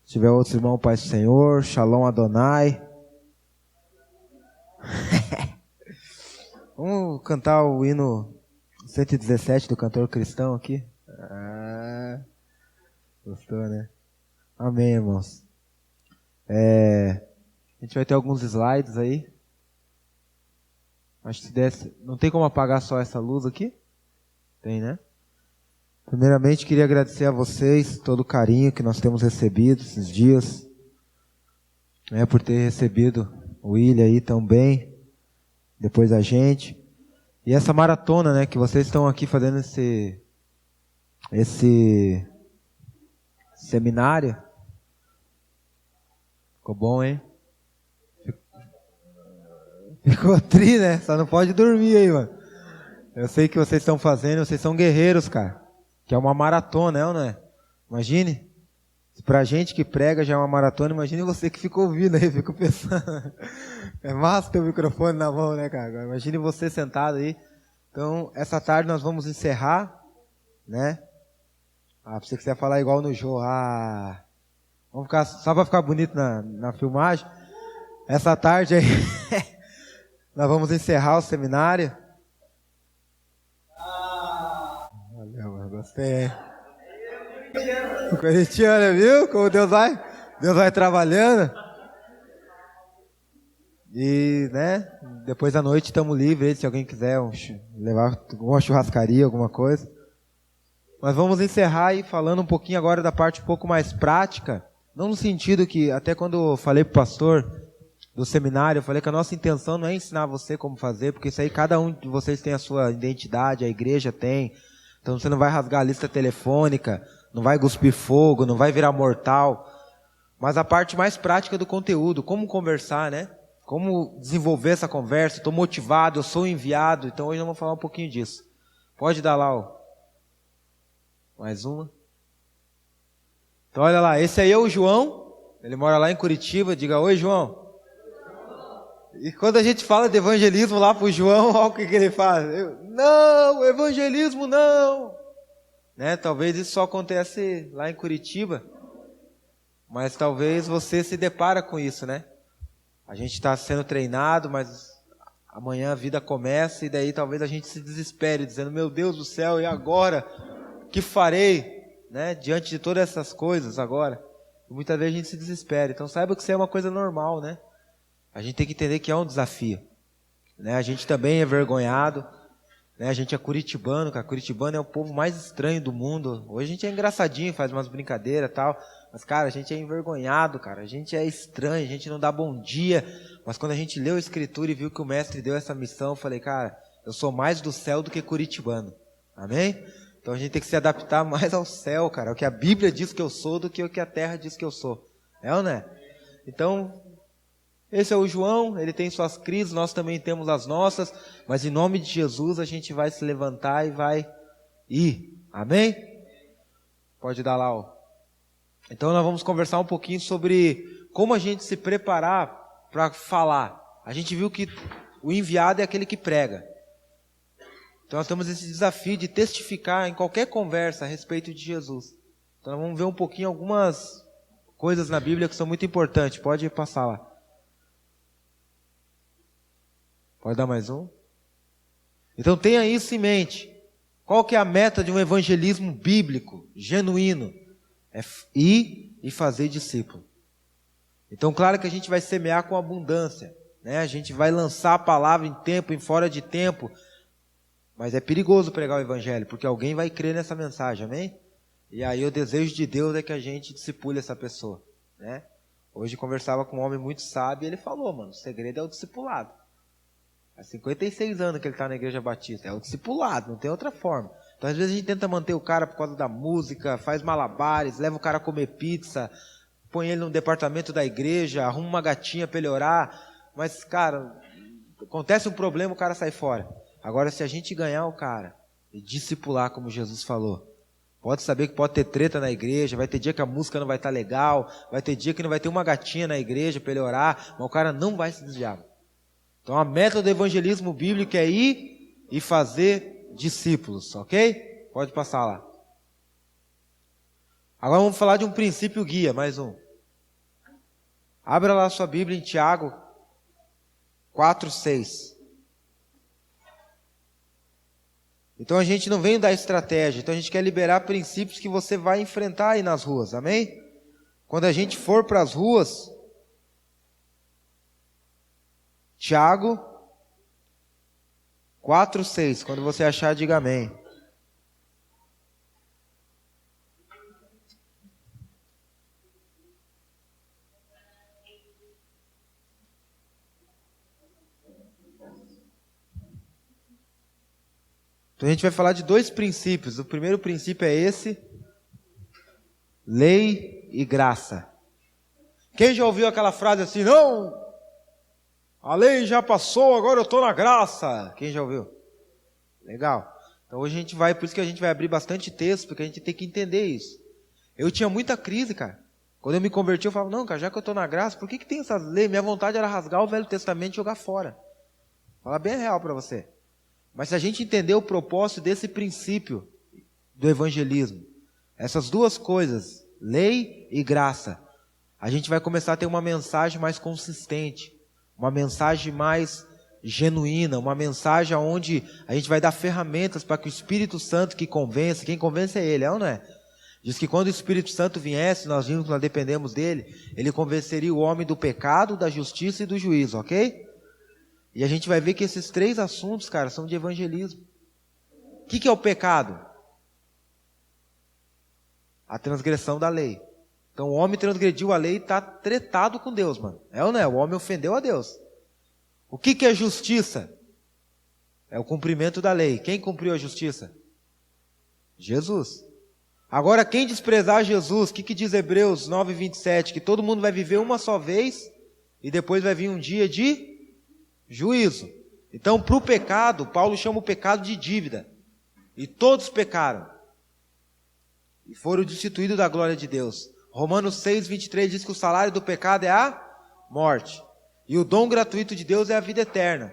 Se tiver outros irmãos, Pai do Senhor, Shalom Adonai. Vamos cantar o hino 117 do cantor cristão aqui. Gostou, né? Amém, irmãos. A gente vai ter alguns slides aí. Acho que se desse... Não tem como apagar só essa luz aqui? Tem, né? Primeiramente, queria agradecer a vocês todo o carinho que nós temos recebido esses dias, né, por ter recebido o William aí tão bem, depois da gente. E essa maratona, né, que vocês estão aqui fazendo esse seminário. Ficou bom, hein? Ficou tri, né? Só não pode dormir aí, mano. Eu sei que vocês estão fazendo, vocês são guerreiros, cara. Que é uma maratona, é ou não é? Imagine, pra gente que prega já é uma maratona, imagine você que fica ouvindo aí, fico pensando. É massa ter o microfone na mão, né, cara? Imagine você sentado aí. Então, essa tarde nós vamos encerrar, né? Você quiser falar igual no Jô, vamos ficar, só pra ficar bonito na filmagem. Essa tarde aí, nós vamos encerrar o seminário. Gostei. O corintiano, viu? Como Deus vai trabalhando. E, né? Depois da noite estamos livres, se alguém quiser levar alguma churrascaria, alguma coisa. Mas vamos encerrar aí falando um pouquinho agora da parte um pouco mais prática. Não no sentido que, até quando eu falei pro pastor do seminário, eu falei que a nossa intenção não é ensinar você como fazer, porque isso aí cada um de vocês tem a sua identidade, a igreja tem. Então você não vai rasgar a lista telefônica, não vai cuspir fogo, não vai virar mortal. Mas a parte mais prática do conteúdo, como conversar, né? Como desenvolver essa conversa. Estou motivado, eu sou enviado. Então hoje nós vamos falar um pouquinho disso. Pode dar lá, mais uma. Então olha lá, esse aí é o João. Ele mora lá em Curitiba. Diga, oi, João. E quando a gente fala de evangelismo lá pro João, olha o que ele faz. Não, evangelismo não. Né? Talvez isso só acontece lá em Curitiba. Mas talvez você se depara com isso, né? A gente está sendo treinado, mas amanhã a vida começa e daí talvez a gente se desespere, dizendo, meu Deus do céu, e agora? O que farei? Né? Diante de todas essas coisas agora. E muitas vezes a gente se desespera. Então saiba que isso é uma coisa normal, né? A gente tem que entender que é um desafio, né? A gente também é envergonhado, né? A gente é curitibano, cara. Curitibano é o povo mais estranho do mundo. Hoje a gente é engraçadinho, faz umas brincadeiras e tal, mas, cara, a gente é envergonhado, cara. A gente é estranho, a gente não dá bom dia. Mas quando a gente leu a Escritura e viu que o Mestre deu essa missão, eu falei, cara, eu sou mais do céu do que curitibano. Amém? Então a gente tem que se adaptar mais ao céu, cara. O que a Bíblia diz que eu sou do que o que a terra diz que eu sou. É ou não é? Então... esse é o João, ele tem suas crises, nós também temos as nossas, mas em nome de Jesus a gente vai se levantar e vai ir. Amém? Pode dar lá, ó. Então nós vamos conversar um pouquinho sobre como a gente se preparar para falar. A gente viu que o enviado é aquele que prega. Então nós temos esse desafio de testificar em qualquer conversa a respeito de Jesus. Então nós vamos ver um pouquinho algumas coisas na Bíblia que são muito importantes. Pode passar lá. Pode dar mais um? Então tenha isso em mente. Qual que é a meta de um evangelismo bíblico, genuíno? É ir e fazer discípulo. Então claro que a gente vai semear com abundância, né? A gente vai lançar a palavra em tempo, em fora de tempo. Mas é perigoso pregar o evangelho, porque alguém vai crer nessa mensagem, amém? E aí o desejo de Deus é que a gente discipule essa pessoa, né? Hoje conversava com um homem muito sábio e ele falou, mano, o segredo é o discipulado. Há 56 anos que ele está na igreja batista. É o discipulado, não tem outra forma. Então às vezes a gente tenta manter o cara por causa da música, faz malabares, leva o cara a comer pizza, põe ele no departamento da igreja, arruma uma gatinha para ele orar. Mas, cara, acontece um problema, o cara sai fora. Agora, se a gente ganhar o cara e discipular, como Jesus falou, pode saber que pode ter treta na igreja, vai ter dia que a música não vai estar legal, vai ter dia que não vai ter uma gatinha na igreja para ele orar, mas o cara não vai se desviar. Então a meta do evangelismo bíblico é ir e fazer discípulos, ok? Pode passar lá. Agora vamos falar de um princípio guia, mais um. Abra lá a sua Bíblia em Tiago 4:6. Então a gente não vem dar estratégia, então a gente quer liberar princípios que você vai enfrentar aí nas ruas, amém? Quando a gente for para as ruas, Tiago 4:6, quando você achar, diga amém. Então a gente vai falar de dois princípios. O primeiro princípio é esse: lei e graça. Quem já ouviu aquela frase assim, não, a lei já passou, agora eu estou na graça? Quem já ouviu? Legal. Então hoje a gente vai, por isso que a gente vai abrir bastante texto, porque a gente tem que entender isso. Eu tinha muita crise, cara. Quando eu me converti, eu falava, não, cara, já que eu estou na graça, por que tem essas leis? Minha vontade era rasgar o Velho Testamento e jogar fora. Vou falar bem real para você. Mas se a gente entender o propósito desse princípio do evangelismo, essas duas coisas, lei e graça, a gente vai começar a ter uma mensagem mais consistente, uma mensagem mais genuína, uma mensagem onde a gente vai dar ferramentas para que o Espírito Santo que convence, quem convence é Ele, é ou não é? Diz que quando o Espírito Santo viesse, nós vimos que nós dependemos dele, ele convenceria o homem do pecado, da justiça e do juízo, ok? E a gente vai ver que esses três assuntos, cara, são de evangelismo. O que é o pecado? A transgressão da lei. Então o homem transgrediu a lei e está tretado com Deus, mano. É ou não é? O homem ofendeu a Deus. O que é justiça? É o cumprimento da lei. Quem cumpriu a justiça? Jesus. Agora, quem desprezar Jesus, o que diz Hebreus 9:27? Que todo mundo vai viver uma só vez e depois vai vir um dia de juízo. Então, para o pecado, Paulo chama o pecado de dívida. E todos pecaram e foram destituídos da glória de Deus. Romanos 6:23 diz que o salário do pecado é a morte. E o dom gratuito de Deus é a vida eterna.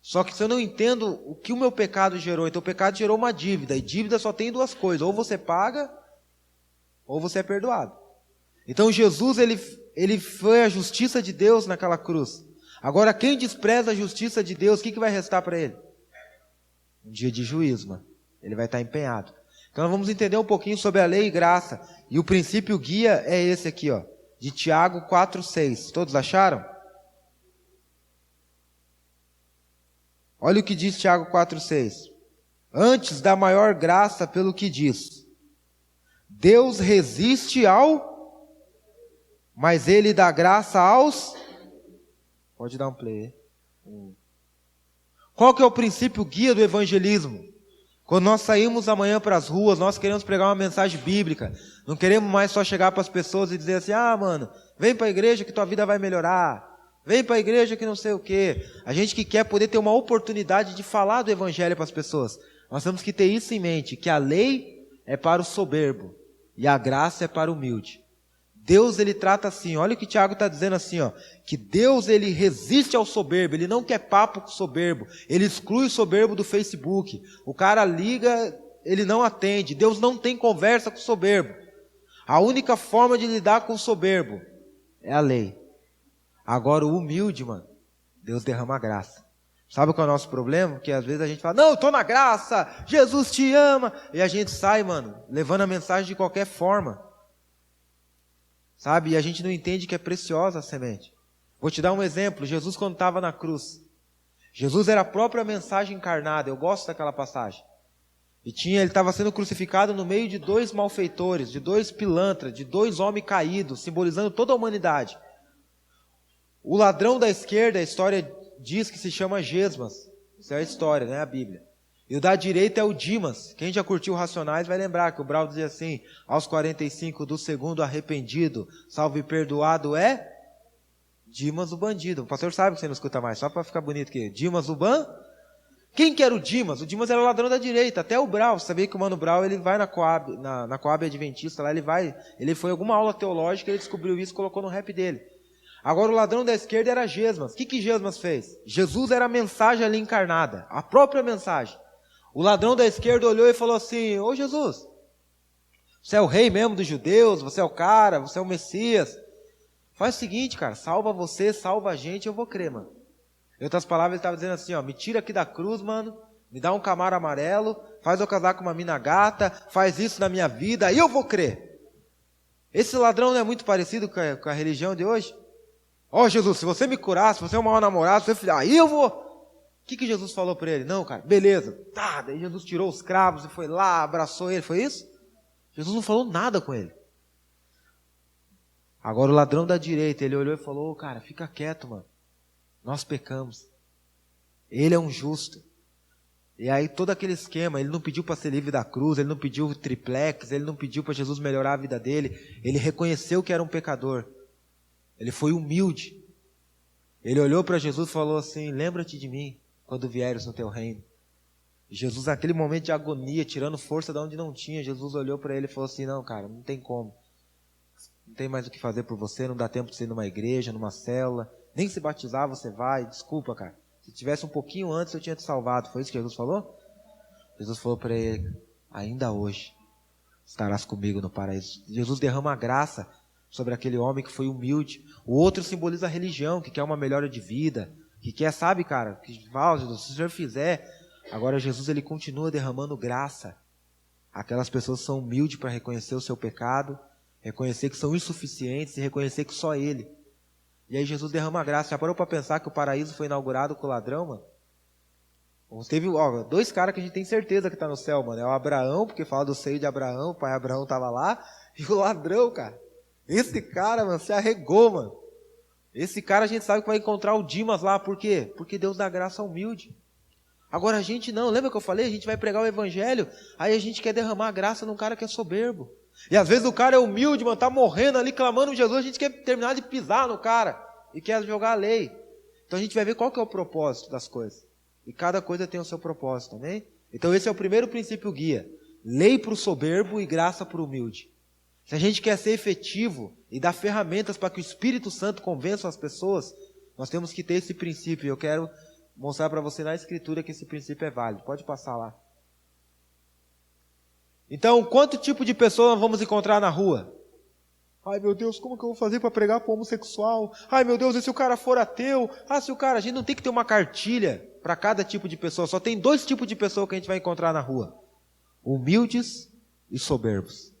Só que se eu não entendo o que o meu pecado gerou, então o pecado gerou uma dívida. E dívida só tem duas coisas: ou você paga, ou você é perdoado. Então Jesus, ele foi a justiça de Deus naquela cruz. Agora, quem despreza a justiça de Deus, o que vai restar para ele? Um dia de juízo, mano. Ele vai estar empenhado. Então, nós vamos entender um pouquinho sobre a lei e graça. E o princípio guia é esse aqui, ó, de Tiago 4:6. Todos acharam? Olha o que diz Tiago 4:6. Antes da maior graça pelo que diz: Deus resiste ao, mas Ele dá graça aos... Pode dar um play. Qual que é o princípio guia do evangelismo? Quando nós saímos amanhã para as ruas, nós queremos pregar uma mensagem bíblica. Não queremos mais só chegar para as pessoas e dizer assim, mano, vem para a igreja que tua vida vai melhorar. Vem para a igreja que não sei o quê. A gente que quer poder ter uma oportunidade de falar do evangelho para as pessoas. Nós temos que ter isso em mente, que a lei é para o soberbo e a graça é para o humilde. Deus, ele trata assim, olha o que Tiago está dizendo assim, ó, que Deus, ele resiste ao soberbo, ele não quer papo com o soberbo, ele exclui o soberbo do Facebook, o cara liga, ele não atende, Deus não tem conversa com o soberbo. A única forma de lidar com o soberbo é a lei. Agora o humilde, mano, Deus derrama graça. Sabe qual é o nosso problema? Porque às vezes a gente fala, não, eu estou na graça, Jesus te ama, e a gente sai, mano, levando a mensagem de qualquer forma. Sabe? E a gente não entende que é preciosa a semente. Vou te dar um exemplo. Jesus, quando estava na cruz, Jesus era a própria mensagem encarnada. Eu gosto daquela passagem. E ele estava sendo crucificado no meio de dois malfeitores, de dois pilantras, de dois homens caídos, simbolizando toda a humanidade. O ladrão da esquerda, a história diz que se chama Gesmas. Isso é a história, não é a Bíblia. E o da direita é o Dimas. Quem já curtiu Racionais vai lembrar que o Brau dizia assim, aos 45, do segundo arrependido, salvo e perdoado é Dimas o bandido. O pastor sabe que você não escuta mais, só para ficar bonito aqui. Dimas o Quem que era o Dimas? O Dimas era o ladrão da direita, até o Brau. Sabia que o Mano Brau, ele vai na Coab, na Coab Adventista, lá ele foi em alguma aula teológica, ele descobriu isso e colocou no rap dele. Agora o ladrão da esquerda era Gesmas. O que Gesmas fez? Jesus era a mensagem ali encarnada, a própria mensagem. O ladrão da esquerda olhou e falou assim, ô Jesus, você é o rei mesmo dos judeus, você é o cara, você é o Messias. Faz o seguinte, cara, salva você, salva a gente, eu vou crer, mano. Em outras palavras, ele estava dizendo assim, ó, me tira aqui da cruz, mano, me dá um Camaro amarelo, faz eu casar com uma mina gata, faz isso na minha vida, aí eu vou crer. Esse ladrão não é muito parecido com a religião de hoje? Ó, Jesus, se você me curar, se você é um mau namorado, se você... aí eu vou. O que Jesus falou para ele? Não, cara, beleza. Tá, daí Jesus tirou os cravos e foi lá, abraçou ele, foi isso? Jesus não falou nada com ele. Agora o ladrão da direita, ele olhou e falou, cara, fica quieto, mano. Nós pecamos. Ele é um justo. E aí todo aquele esquema, ele não pediu para ser livre da cruz, ele não pediu triplex, ele não pediu para Jesus melhorar a vida dele. Ele reconheceu que era um pecador. Ele foi humilde. Ele olhou para Jesus e falou assim, lembra-te de mim quando vieres no teu reino. E Jesus, naquele momento de agonia, tirando força de onde não tinha, Jesus olhou para ele e falou assim, não, cara, não tem como. Não tem mais o que fazer por você, não dá tempo de você ir numa igreja, numa célula. Nem se batizar você vai, desculpa, cara. Se tivesse um pouquinho antes eu tinha te salvado. Foi isso que Jesus falou? Jesus falou para ele, ainda hoje estarás comigo no paraíso. Jesus derrama a graça sobre aquele homem que foi humilde. O outro simboliza a religião, que quer uma melhora de vida, que quer, sabe, cara, que fala, Jesus, se o senhor fizer. Agora Jesus, ele continua derramando graça. Aquelas pessoas são humildes para reconhecer o seu pecado, reconhecer que são insuficientes e reconhecer que só ele. E aí Jesus derrama a graça. Já parou para pensar que o paraíso foi inaugurado com o ladrão, mano? Teve dois caras que a gente tem certeza que tá no céu, mano. É o Abraão, porque fala do seio de Abraão, o pai Abraão tava lá, e o ladrão, cara. Esse cara, mano, se arregou, mano. Esse cara a gente sabe que vai encontrar o Dimas lá, por quê? Porque Deus dá graça humilde. Agora a gente não, lembra que eu falei? A gente vai pregar o evangelho, aí a gente quer derramar a graça num cara que é soberbo. E às vezes o cara é humilde, mano, tá morrendo ali, clamando Jesus, a gente quer terminar de pisar no cara e quer jogar a lei. Então a gente vai ver qual que é o propósito das coisas. E cada coisa tem o seu propósito, amém? Então esse é o primeiro princípio guia. Lei para o soberbo e graça para o humilde. Se a gente quer ser efetivo e dar ferramentas para que o Espírito Santo convença as pessoas, nós temos que ter esse princípio. E eu quero mostrar para você na Escritura que esse princípio é válido. Pode passar lá. Então, quanto tipo de pessoa nós vamos encontrar na rua? Ai, meu Deus, como que eu vou fazer para pregar para o homossexual? Ai, meu Deus, e se o cara for ateu? Se o cara... A gente não tem que ter uma cartilha para cada tipo de pessoa. Só tem dois tipos de pessoa que a gente vai encontrar na rua. Humildes e soberbos.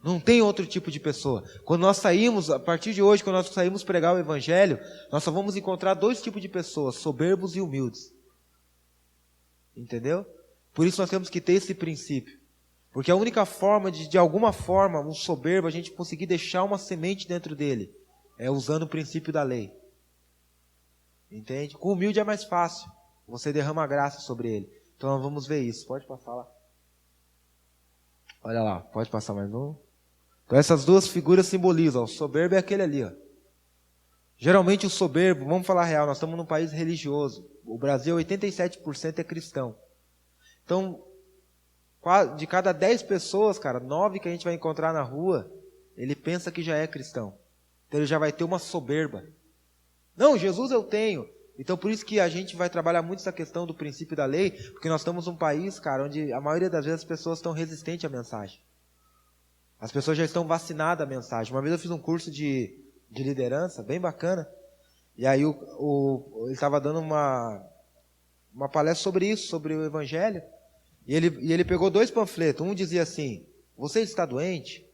Não tem outro tipo de pessoa. Quando nós saímos, a partir de hoje, quando nós saímos pregar o Evangelho, nós só vamos encontrar dois tipos de pessoas, soberbos e humildes. Entendeu? Por isso nós temos que ter esse princípio. Porque a única forma de alguma forma, um soberbo, a gente conseguir deixar uma semente dentro dele, é usando o princípio da lei. Entende? Com o humilde é mais fácil. Você derrama a graça sobre ele. Então nós vamos ver isso. Pode passar lá. Olha lá, pode passar mais um. Então essas duas figuras simbolizam. O soberbo é aquele ali, ó. Geralmente o soberbo, vamos falar a real, nós estamos num país religioso. O Brasil, 87% é cristão. Então, de cada 10 pessoas, cara, 9 que a gente vai encontrar na rua, ele pensa que já é cristão. Então ele já vai ter uma soberba. Não, Jesus eu tenho. Então por isso que a gente vai trabalhar muito essa questão do princípio da lei, porque nós estamos num país, cara, onde a maioria das vezes as pessoas estão resistentes à mensagem. As pessoas já estão vacinadas à mensagem. Uma vez eu fiz um curso de liderança, bem bacana, e aí ele estava dando uma palestra sobre isso, sobre o Evangelho, e ele pegou 2 panfletos. Um dizia assim: você está doente?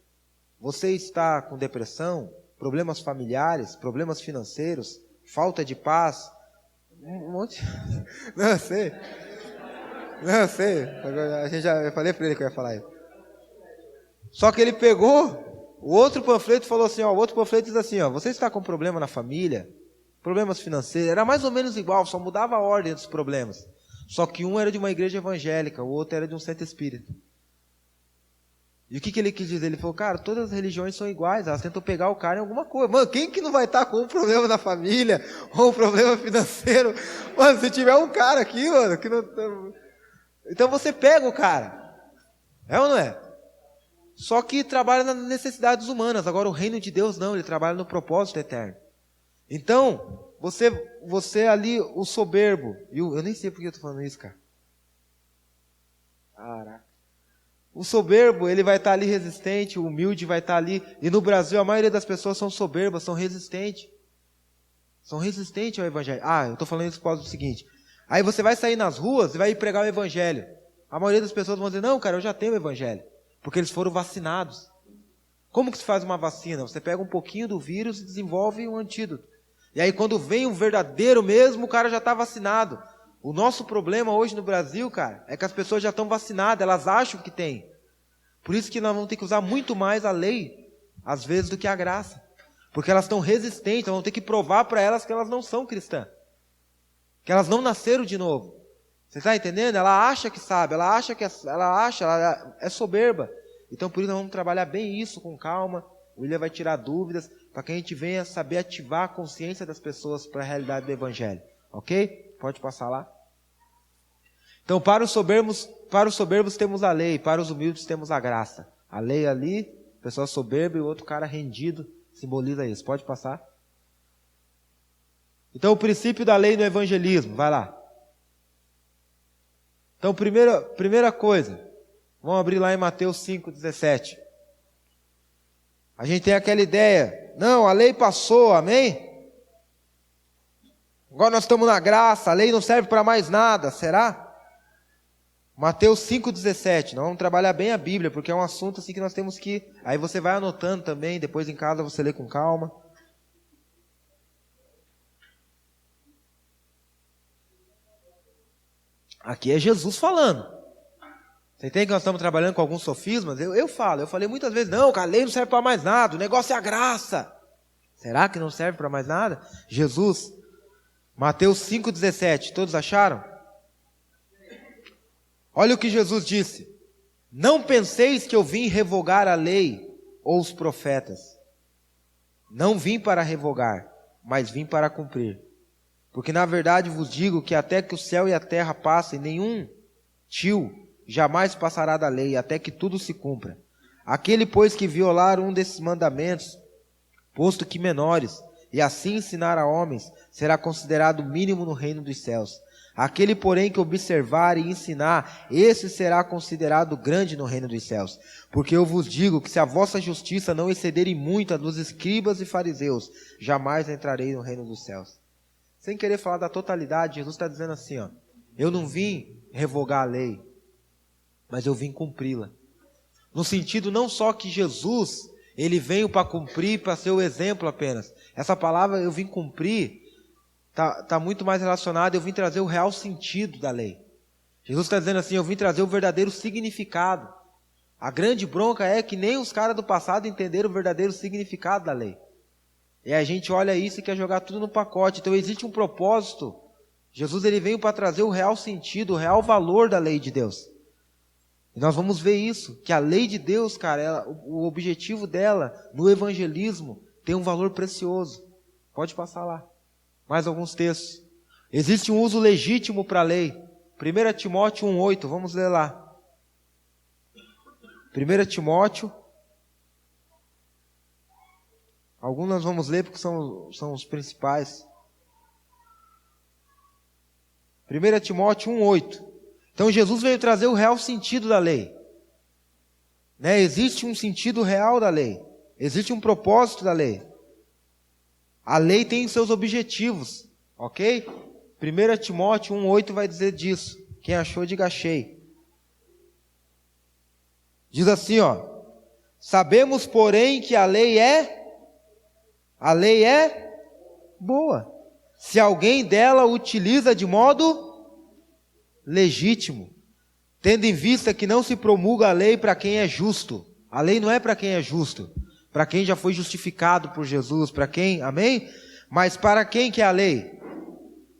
Você está com depressão? Problemas familiares? Problemas financeiros? Falta de paz? Um monte. Não, eu sei. Eu falei para ele que eu ia falar isso. Só que ele pegou o outro panfleto e falou assim, o outro panfleto diz assim, você está com problema na família? Problemas financeiros? Era mais ou menos igual, só mudava a ordem dos problemas. Só que um era de uma igreja evangélica, o outro era de um centro espírita. E o que ele quis dizer? Ele falou, cara, todas as religiões são iguais, elas tentam pegar o cara em alguma coisa. Mano, quem que não vai estar com um problema na família, ou um problema financeiro? Mano, se tiver um cara aqui, mano, que não... Então você pega o cara. É ou não é? Só que trabalha nas necessidades humanas. Agora o reino de Deus não, ele trabalha no propósito eterno. Então, você ali, o soberbo, eu nem sei por que eu estou falando isso, cara. Caraca. O soberbo, ele vai estar ali resistente, o humilde vai estar ali. E no Brasil, a maioria das pessoas são soberbas, são resistentes. São resistentes ao evangelho. Ah, eu estou falando isso por causa do seguinte. Aí você vai sair nas ruas e vai pregar o evangelho. A maioria das pessoas vão dizer, não, cara, eu já tenho o evangelho. Porque eles foram vacinados. Como que se faz uma vacina? Você pega um pouquinho do vírus e desenvolve um antídoto. E aí quando vem um verdadeiro mesmo, o cara já está vacinado. O nosso problema hoje no Brasil, cara, é que as pessoas já estão vacinadas, elas acham que tem. Por isso que nós vamos ter que usar muito mais a lei, às vezes, do que a graça. Porque elas estão resistentes, nós vamos ter que provar para elas que elas não são cristãs. Que elas não nasceram de novo. Você está entendendo? Ela acha que sabe, ela é soberba. Então por isso nós vamos trabalhar bem isso com calma. O William vai tirar dúvidas, para que a gente venha saber ativar a consciência das pessoas para a realidade do evangelho. Ok? Pode passar lá. Então para os soberbos temos a lei, para os humildes temos a graça. A lei ali, pessoa soberba e o outro cara rendido, simboliza isso. Pode passar. Então o princípio da lei no evangelismo, vai lá. Então primeira coisa, vamos abrir lá em Mateus 5,17. A gente tem aquela ideia, não, a lei passou, amém? Agora nós estamos na graça, a lei não serve para mais nada, será? Mateus 5,17, nós vamos trabalhar bem a Bíblia, porque é um assunto assim que nós temos que... Aí você vai anotando também, depois em casa você lê com calma. Aqui é Jesus falando. Você entende que nós estamos trabalhando com alguns sofismas? Eu falei muitas vezes, não, a lei não serve para mais nada, o negócio é a graça. Será que não serve para mais nada? Jesus, Mateus 5,17, todos acharam? Olha o que Jesus disse. Não penseis que eu vim revogar a lei ou os profetas. Não vim para revogar, mas vim para cumprir. Porque na verdade vos digo que até que o céu e a terra passem, nenhum tio jamais passará da lei, até que tudo se cumpra. Aquele, pois, que violar um desses mandamentos, posto que menores, e assim ensinar a homens, será considerado mínimo no reino dos céus. Aquele, porém, que observar e ensinar, esse será considerado grande no reino dos céus. Porque eu vos digo que se a vossa justiça não exceder em muito a dos escribas e fariseus, jamais entrarei no reino dos céus. Sem querer falar da totalidade, Jesus está dizendo assim, ó, eu não vim revogar a lei, mas eu vim cumpri-la. No sentido não só que Jesus, ele veio para cumprir, para ser o exemplo apenas. Essa palavra, eu vim cumprir, está muito mais relacionada, eu vim trazer o real sentido da lei. Jesus está dizendo assim, eu vim trazer o verdadeiro significado. A grande bronca é que nem os caras do passado entenderam o verdadeiro significado da lei. E a gente olha isso e quer jogar tudo no pacote. Então existe um propósito. Jesus, ele veio para trazer o real sentido, o real valor da lei de Deus. E nós vamos ver isso, que a lei de Deus, cara, o objetivo dela no evangelismo tem um valor precioso. Pode passar lá. Mais alguns textos. Existe um uso legítimo para a lei. 1 Timóteo 1,8, vamos ler lá. 1 Timóteo. Alguns nós vamos ler porque são os principais. 1 Timóteo 1,8. Então Jesus veio trazer o real sentido da lei. Né? Existe um sentido real da lei. Existe um propósito da lei. A lei tem seus objetivos. Ok? 1 Timóteo 1,8 vai dizer disso. Quem achou, diga achei. Diz assim, ó. Sabemos, porém, que a lei é boa. Se alguém dela utiliza de modo legítimo, tendo em vista que não se promulga a lei para quem é justo. A lei não é para quem é justo, para quem já foi justificado por Jesus, para quem, amém? Mas para quem que é a lei?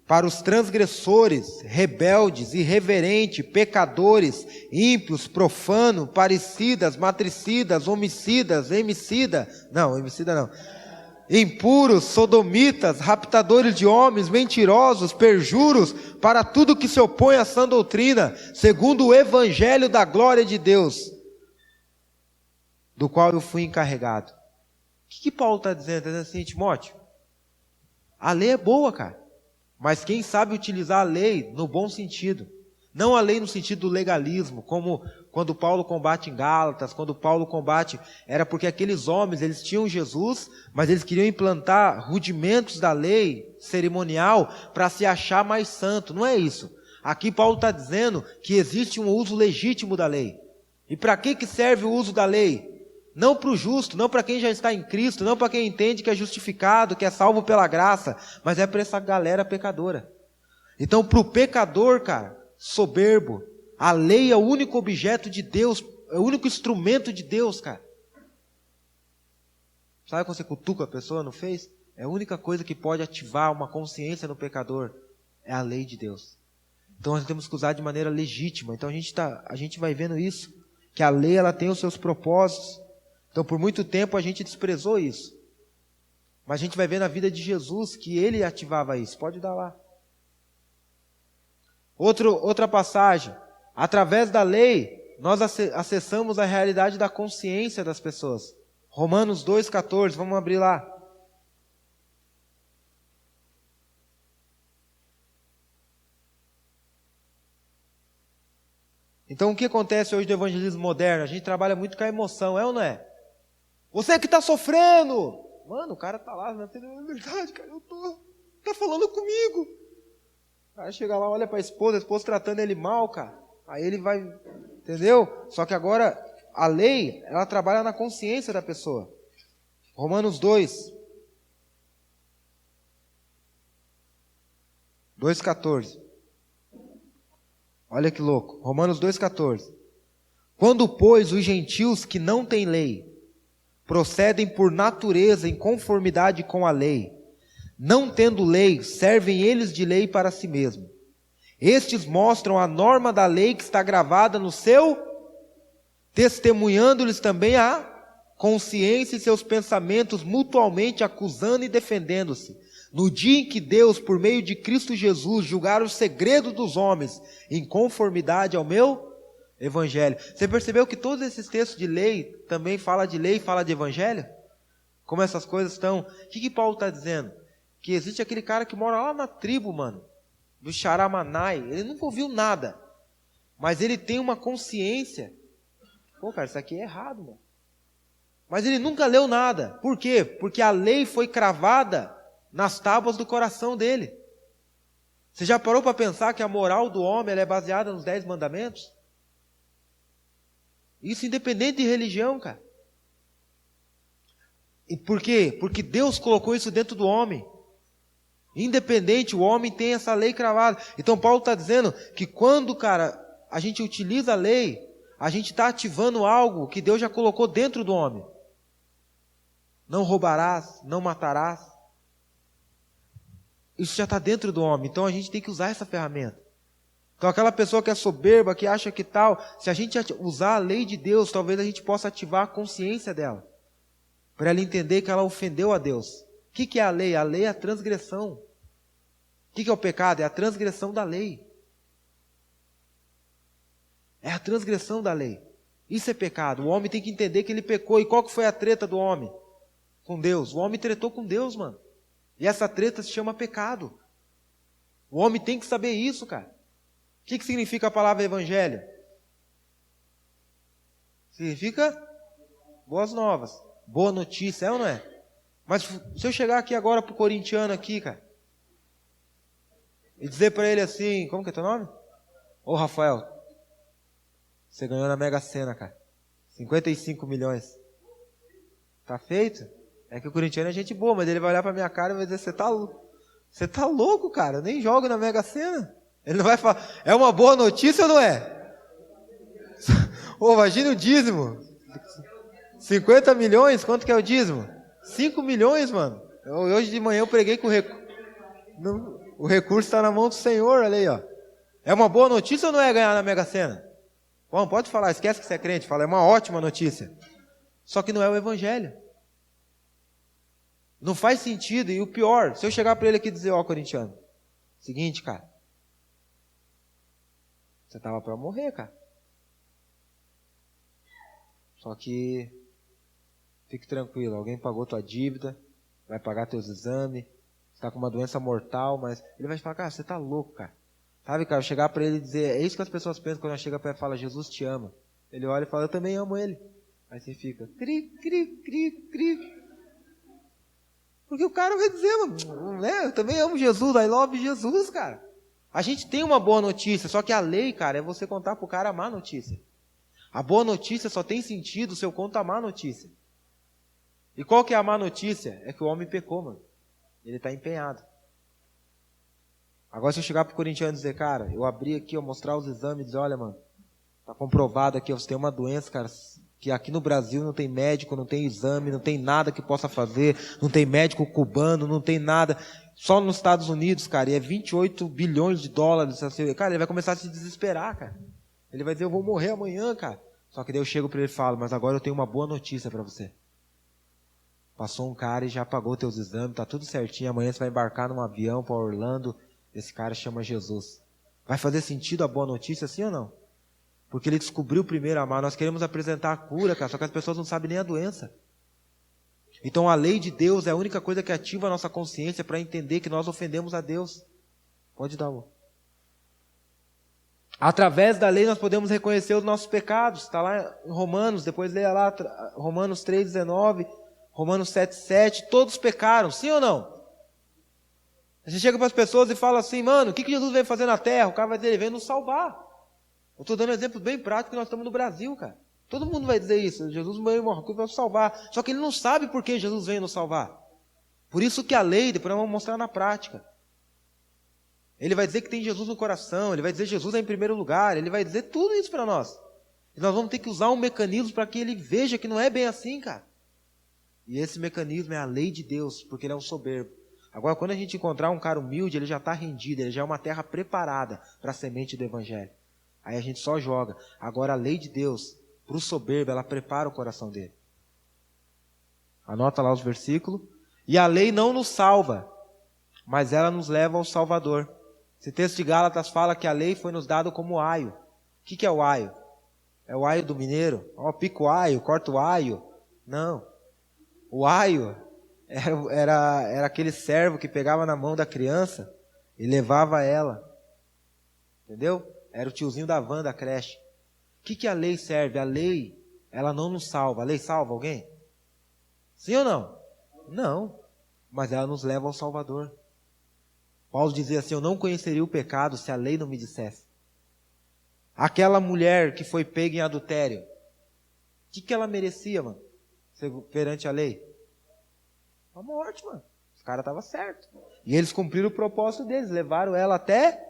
Para os transgressores, rebeldes, irreverentes, pecadores, ímpios, profanos, parricidas, matricidas, homicidas, homicida não, impuros, sodomitas, raptadores de homens, mentirosos, perjuros, para tudo que se opõe à sã doutrina, segundo o evangelho da glória de Deus, do qual eu fui encarregado. O que Paulo está dizendo? Está dizendo assim, Timóteo, a lei é boa, cara, mas quem sabe utilizar a lei no bom sentido, Não a lei no sentido do legalismo, como quando Paulo combate em Gálatas, quando Paulo combate, era porque aqueles homens, eles tinham Jesus, mas eles queriam implantar rudimentos da lei cerimonial para se achar mais santo. Não é isso. Aqui Paulo está dizendo que existe um uso legítimo da lei. E para que serve o uso da lei? Não para o justo, não para quem já está em Cristo, não para quem entende que é justificado, que é salvo pela graça, mas é para essa galera pecadora. Então, para o pecador, cara, soberbo, a lei é o único objeto de Deus, é o único instrumento de Deus, cara. Sabe quando você cutuca a pessoa, não fez? É a única coisa que pode ativar uma consciência no pecador, é a lei de Deus. Então, nós temos que usar de maneira legítima. Então, a gente vai vendo isso, que a lei ela tem os seus propósitos. Então, por muito tempo a gente desprezou isso. Mas a gente vai ver na vida de Jesus que ele ativava isso. Pode dar lá. Outra passagem. Através da lei, nós acessamos a realidade da consciência das pessoas. Romanos 2,14. Vamos abrir lá. Então, o que acontece hoje no evangelismo moderno? A gente trabalha muito com a emoção, é ou não é? Você que está sofrendo! Mano, o cara está lá, na verdade, cara, tá falando comigo. O cara chega lá, olha para a esposa tratando ele mal, cara. Aí ele vai, entendeu? Só que agora, a lei, ela trabalha na consciência da pessoa. Romanos 2,14. Olha que louco. Romanos 2,14. Quando, pois, os gentios que não têm lei procedem por natureza em conformidade com a lei, não tendo lei, servem eles de lei para si mesmos. Estes mostram a norma da lei que está gravada no seu, testemunhando-lhes também a consciência e seus pensamentos mutualmente acusando e defendendo-se. No dia em que Deus, por meio de Cristo Jesus, julgar o segredo dos homens em conformidade ao meu evangelho. Você percebeu que todos esses textos de lei também fala de lei e fala de evangelho? Como essas coisas estão. O que Paulo está dizendo? Que existe aquele cara que mora lá na tribo, mano, do Xaramanai. Ele nunca ouviu nada. Mas ele tem uma consciência. Pô, cara, isso aqui é errado, mano. Mas ele nunca leu nada. Por quê? Porque a lei foi cravada nas tábuas do coração dele. Você já parou para pensar que a moral do homem ela é baseada nos 10 mandamentos? Isso independente de religião, cara. E por quê? Porque Deus colocou isso dentro do homem. Independente, o homem tem essa lei cravada. Então Paulo está dizendo que quando, cara, a gente utiliza a lei, a gente está ativando algo que Deus já colocou dentro do homem. Não roubarás, não matarás. Isso já está dentro do homem. Então a gente tem que usar essa ferramenta. Então aquela pessoa que é soberba, que acha que tal, se a gente usar a lei de Deus, talvez a gente possa ativar a consciência dela. Para ela entender que ela ofendeu a Deus. O que é a lei? A lei é a transgressão. O que é o pecado? É a transgressão da lei. É a transgressão da lei. Isso é pecado. O homem tem que entender que ele pecou. E qual que foi a treta do homem com Deus? O homem tretou com Deus, mano. E essa treta se chama pecado. O homem tem que saber isso, cara. O que significa a palavra evangelho? Significa boas novas, boa notícia, é ou não é? Mas se eu chegar aqui agora pro corintiano aqui, cara, e dizer para ele assim, como que é teu nome? Ô Rafael, você ganhou na Mega Sena, cara. 55 milhões. Tá feito? É que o corintiano é gente boa, mas ele vai olhar pra minha cara e vai dizer, você tá louco, cara, eu nem jogo na Mega Sena. Ele não vai falar, é uma boa notícia ou não é? Ô, imagina o dízimo. 50 milhões, quanto que é o dízimo? 5 milhões, mano. Hoje de manhã eu preguei com o recurso está na mão do Senhor, olha aí, ó. É uma boa notícia ou não é ganhar na Mega Sena? Bom, pode falar, esquece que você é crente, fala, é uma ótima notícia. Só que não é o evangelho. Não faz sentido, e o pior, se eu chegar para ele aqui e dizer, ó, corintiano, seguinte, cara, você estava para morrer, cara. Só que, fique tranquilo, alguém pagou tua dívida, vai pagar teus exames, você está com uma doença mortal, mas ele vai falar, cara, você está louco, cara. Sabe, cara, chegar para ele e dizer, é isso que as pessoas pensam quando chega para ele e fala, Jesus te ama. Ele olha e fala, eu também amo ele. Aí você fica, cri, cri, cri, cri. Porque o cara vai dizer, né, eu também amo Jesus, I love Jesus, cara. A gente tem uma boa notícia, só que a lei, cara, é você contar pro cara a má notícia. A boa notícia só tem sentido se eu conto a má notícia. E qual que é a má notícia? É que o homem pecou, mano. Ele está empenhado. Agora se eu chegar pro corintiano e dizer, cara, eu abri aqui, eu mostrar os exames e dizer, olha, mano, tá comprovado aqui, você tem uma doença, cara, que aqui no Brasil não tem médico, não tem exame, não tem nada que possa fazer, não tem médico cubano, não tem nada. Só nos Estados Unidos, cara, e é 28 bilhões de dólares. Cara, ele vai começar a se desesperar, cara. Ele vai dizer, eu vou morrer amanhã, cara. Só que daí eu chego para ele e falo, mas agora eu tenho uma boa notícia para você. Passou um cara e já pagou teus exames, tá tudo certinho, amanhã você vai embarcar num avião para Orlando, esse cara chama Jesus. Vai fazer sentido a boa notícia, sim ou não? Porque ele descobriu primeiro a amar. Nós queremos apresentar a cura, cara, só que as pessoas não sabem nem a doença. Então a lei de Deus é a única coisa que ativa a nossa consciência para entender que nós ofendemos a Deus. Pode dar, amor. Através da lei nós podemos reconhecer os nossos pecados. Está lá em Romanos, depois leia lá, Romanos 3,19, Romanos 7,7, todos pecaram, sim ou não? Você chega para as pessoas e fala assim, mano, o que Jesus veio fazer na terra? O cara vai dizer, ele veio nos salvar. Eu estou dando um exemplo bem prático que nós estamos no Brasil, cara. Todo mundo vai dizer isso, Jesus veio para nos salvar. Só que ele não sabe por que Jesus veio nos salvar. Por isso que a lei, depois nós vamos mostrar na prática. Ele vai dizer que tem Jesus no coração, ele vai dizer que Jesus é em primeiro lugar, ele vai dizer tudo isso para nós. E nós vamos ter que usar um mecanismo para que ele veja que não é bem assim, cara. E esse mecanismo é a lei de Deus, porque ele é um soberbo. Agora, quando a gente encontrar um cara humilde, ele já está rendido, ele já é uma terra preparada para a semente do Evangelho. Aí a gente só joga. Agora a lei de Deus, para o soberbo, ela prepara o coração dele. Anota lá os versículos. E a lei não nos salva, mas ela nos leva ao Salvador. Esse texto de Gálatas fala que a lei foi nos dado como aio. O que é o aio? É o aio do mineiro? Ó, pico o aio, corta o aio. Não. O aio era aquele servo que pegava na mão da criança e levava ela. Entendeu? Era o tiozinho da van da creche. O que a lei serve? A lei, ela não nos salva. A lei salva alguém? Sim ou não? Não. Mas ela nos leva ao Salvador. Paulo dizia assim, eu não conheceria o pecado se a lei não me dissesse. Aquela mulher que foi pega em adultério, o que ela merecia, mano? Perante a lei? A morte, mano. Os caras estavam certos. E eles cumpriram o propósito deles, levaram ela até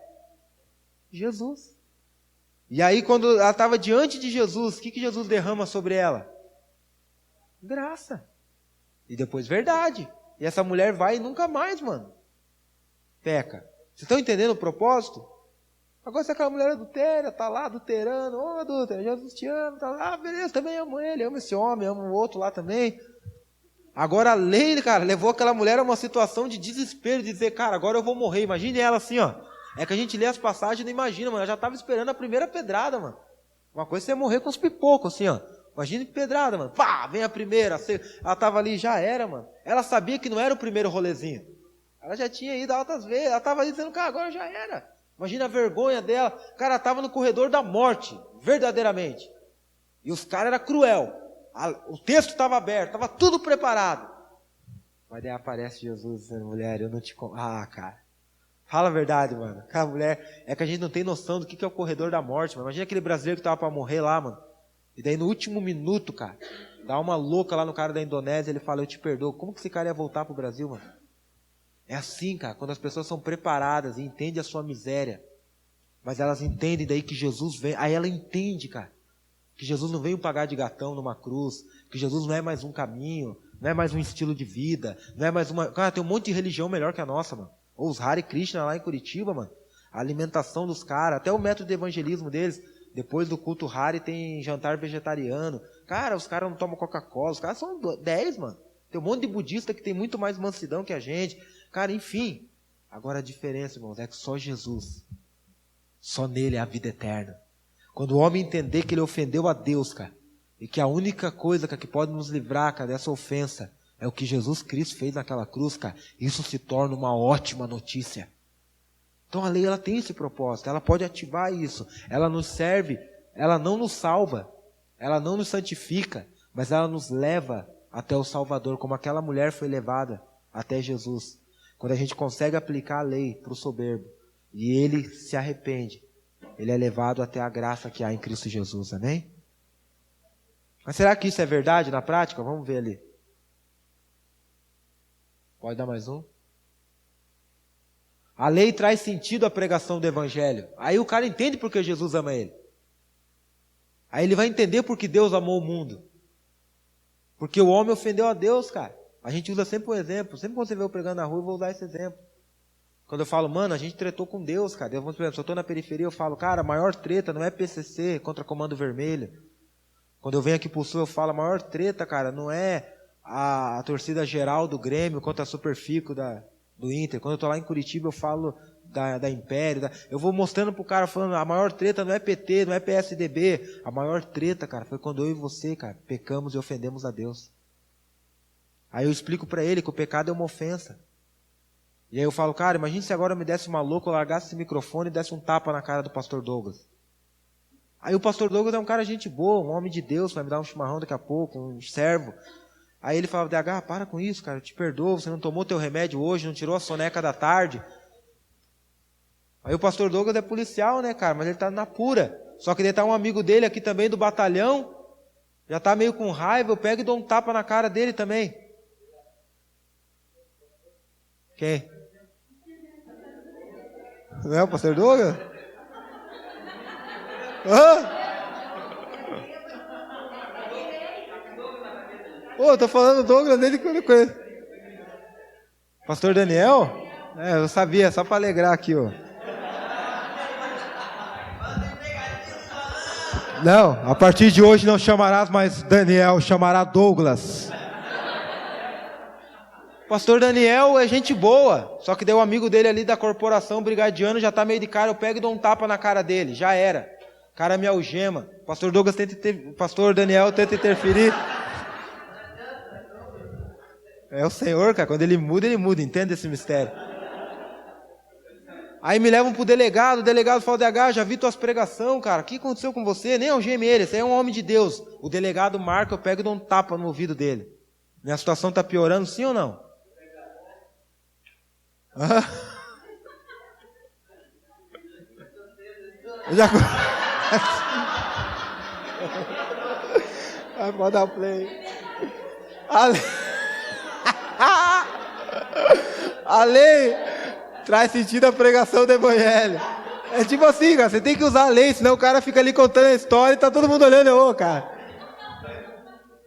Jesus. E aí quando ela estava diante de Jesus, o que Jesus derrama sobre ela? Graça. E depois verdade. E essa mulher vai e nunca mais, mano, peca. Vocês estão entendendo o propósito? Agora se aquela mulher adultéria, tá lá adulterando, ô adúltera, Jesus te ama, tá lá, beleza, também amo ele, amo esse homem, amo o outro lá também. Agora a lei, cara, levou aquela mulher a uma situação de desespero, de dizer, cara, agora eu vou morrer. Imagine ela assim, ó. É que a gente lê as passagens e não imagina, mano. Ela já estava esperando a primeira pedrada, mano. Uma coisa é você morrer com os pipocos, assim, ó. Imagina pedrada, mano. Pá, vem a primeira. Ela estava ali, já era, mano. Ela sabia que não era o primeiro rolezinho. Ela já tinha ido altas vezes. Ela estava ali dizendo, cara, agora já era. Imagina a vergonha dela. Cara, estava no corredor da morte, verdadeiramente. E os caras eram cruel. O texto estava aberto, estava tudo preparado. Mas daí aparece Jesus dizendo, mulher, eu não te... Ah, cara. Fala a verdade, mano. Aquela mulher, é que a gente não tem noção do que é o corredor da morte, mano. Imagina aquele brasileiro que estava para morrer lá, mano. E daí no último minuto, cara, dá uma louca lá no cara da Indonésia, ele fala, eu te perdoo. Como que esse cara ia voltar pro Brasil, mano? É assim, cara, quando as pessoas são preparadas e entendem a sua miséria, mas elas entendem daí que Jesus vem, aí ela entende, cara, que Jesus não veio pagar de gatão numa cruz, que Jesus não é mais um caminho, não é mais um estilo de vida, não é mais uma... Cara, tem um monte de religião melhor que a nossa, mano. Ou os Hare Krishna lá em Curitiba, mano. A alimentação dos caras, até o método de evangelismo deles. Depois do culto Hare tem jantar vegetariano. Cara, os caras não tomam Coca-Cola. Os caras são 10, mano. Tem um monte de budista que tem muito mais mansidão que a gente. Cara, enfim. Agora a diferença, irmãos, é que só Jesus, só nele é a vida eterna. Quando o homem entender que ele ofendeu a Deus, cara, e que a única coisa, cara, que pode nos livrar, cara, dessa ofensa é o que Jesus Cristo fez naquela cruz, cara, isso se torna uma ótima notícia. Então a lei ela tem esse propósito, ela pode ativar isso. Ela nos serve, ela não nos salva, ela não nos santifica, mas ela nos leva até o Salvador, como aquela mulher foi levada até Jesus. Quando a gente consegue aplicar a lei para o soberbo e ele se arrepende, ele é levado até a graça que há em Cristo Jesus, amém? Mas será que isso é verdade na prática? Vamos ver ali. Pode dar mais um? A lei traz sentido à pregação do Evangelho. Aí o cara entende porque Jesus ama ele. Aí ele vai entender porque Deus amou o mundo. Porque o homem ofendeu a Deus, cara. A gente usa sempre um exemplo. Sempre quando você vê eu pregando na rua, eu vou usar esse exemplo. Quando eu falo, mano, a gente tretou com Deus, cara. Se eu estou na periferia, eu falo, cara, a maior treta não é PCC contra Comando Vermelho. Quando eu venho aqui pro Sul, eu falo, a maior treta, cara, não é a torcida geral do Grêmio contra a Superfico do Inter. Quando eu tô lá em Curitiba, eu falo da Império. Eu vou mostrando pro cara, falando, a maior treta não é PT, não é PSDB. A maior treta, cara, foi quando eu e você, cara, pecamos e ofendemos a Deus. Aí eu explico para ele que o pecado é uma ofensa. E aí eu falo, cara, imagine se agora eu me desse uma louca, eu largasse esse microfone e desse um tapa na cara do pastor Douglas. Aí o pastor Douglas é um cara gente boa, um homem de Deus, vai me dar um chimarrão daqui a pouco, um servo. Aí ele fala, DH, para com isso, cara, eu te perdoo, você não tomou teu remédio hoje, não tirou a soneca da tarde. Aí o pastor Douglas é policial, né, cara, mas ele tá na pura. Só que ele tá um amigo dele aqui também do batalhão, já tá meio com raiva, eu pego e dou um tapa na cara dele também. Quem? Não é o pastor Douglas? Hã? Ô, eu tô falando Douglas desde que eu conheço. Pastor Daniel? É, eu sabia, só para alegrar aqui, ó. Não, a partir de hoje não chamarás mais Daniel, chamará Douglas. Pastor Daniel é gente boa, só que deu um amigo dele ali da corporação brigadiano, já tá meio de cara, eu pego e dou um tapa na cara dele, já era. O cara me algema. Pastor Douglas Pastor Daniel tenta interferir. É o Senhor, cara, quando ele muda, entende esse mistério. Aí me levam pro delegado, o delegado fala, DH, já vi tuas pregações, cara, o que aconteceu com você? Nem algeme ele, esse aí é um homem de Deus. O delegado marca, eu pego e dou um tapa no ouvido dele. Minha situação tá piorando, sim ou não? Eu já... Pode dar play. A lei traz sentido à pregação do Evangelho. É tipo assim, cara, você tem que usar a lei, senão o cara fica ali contando a história e tá todo mundo olhando, ô, cara.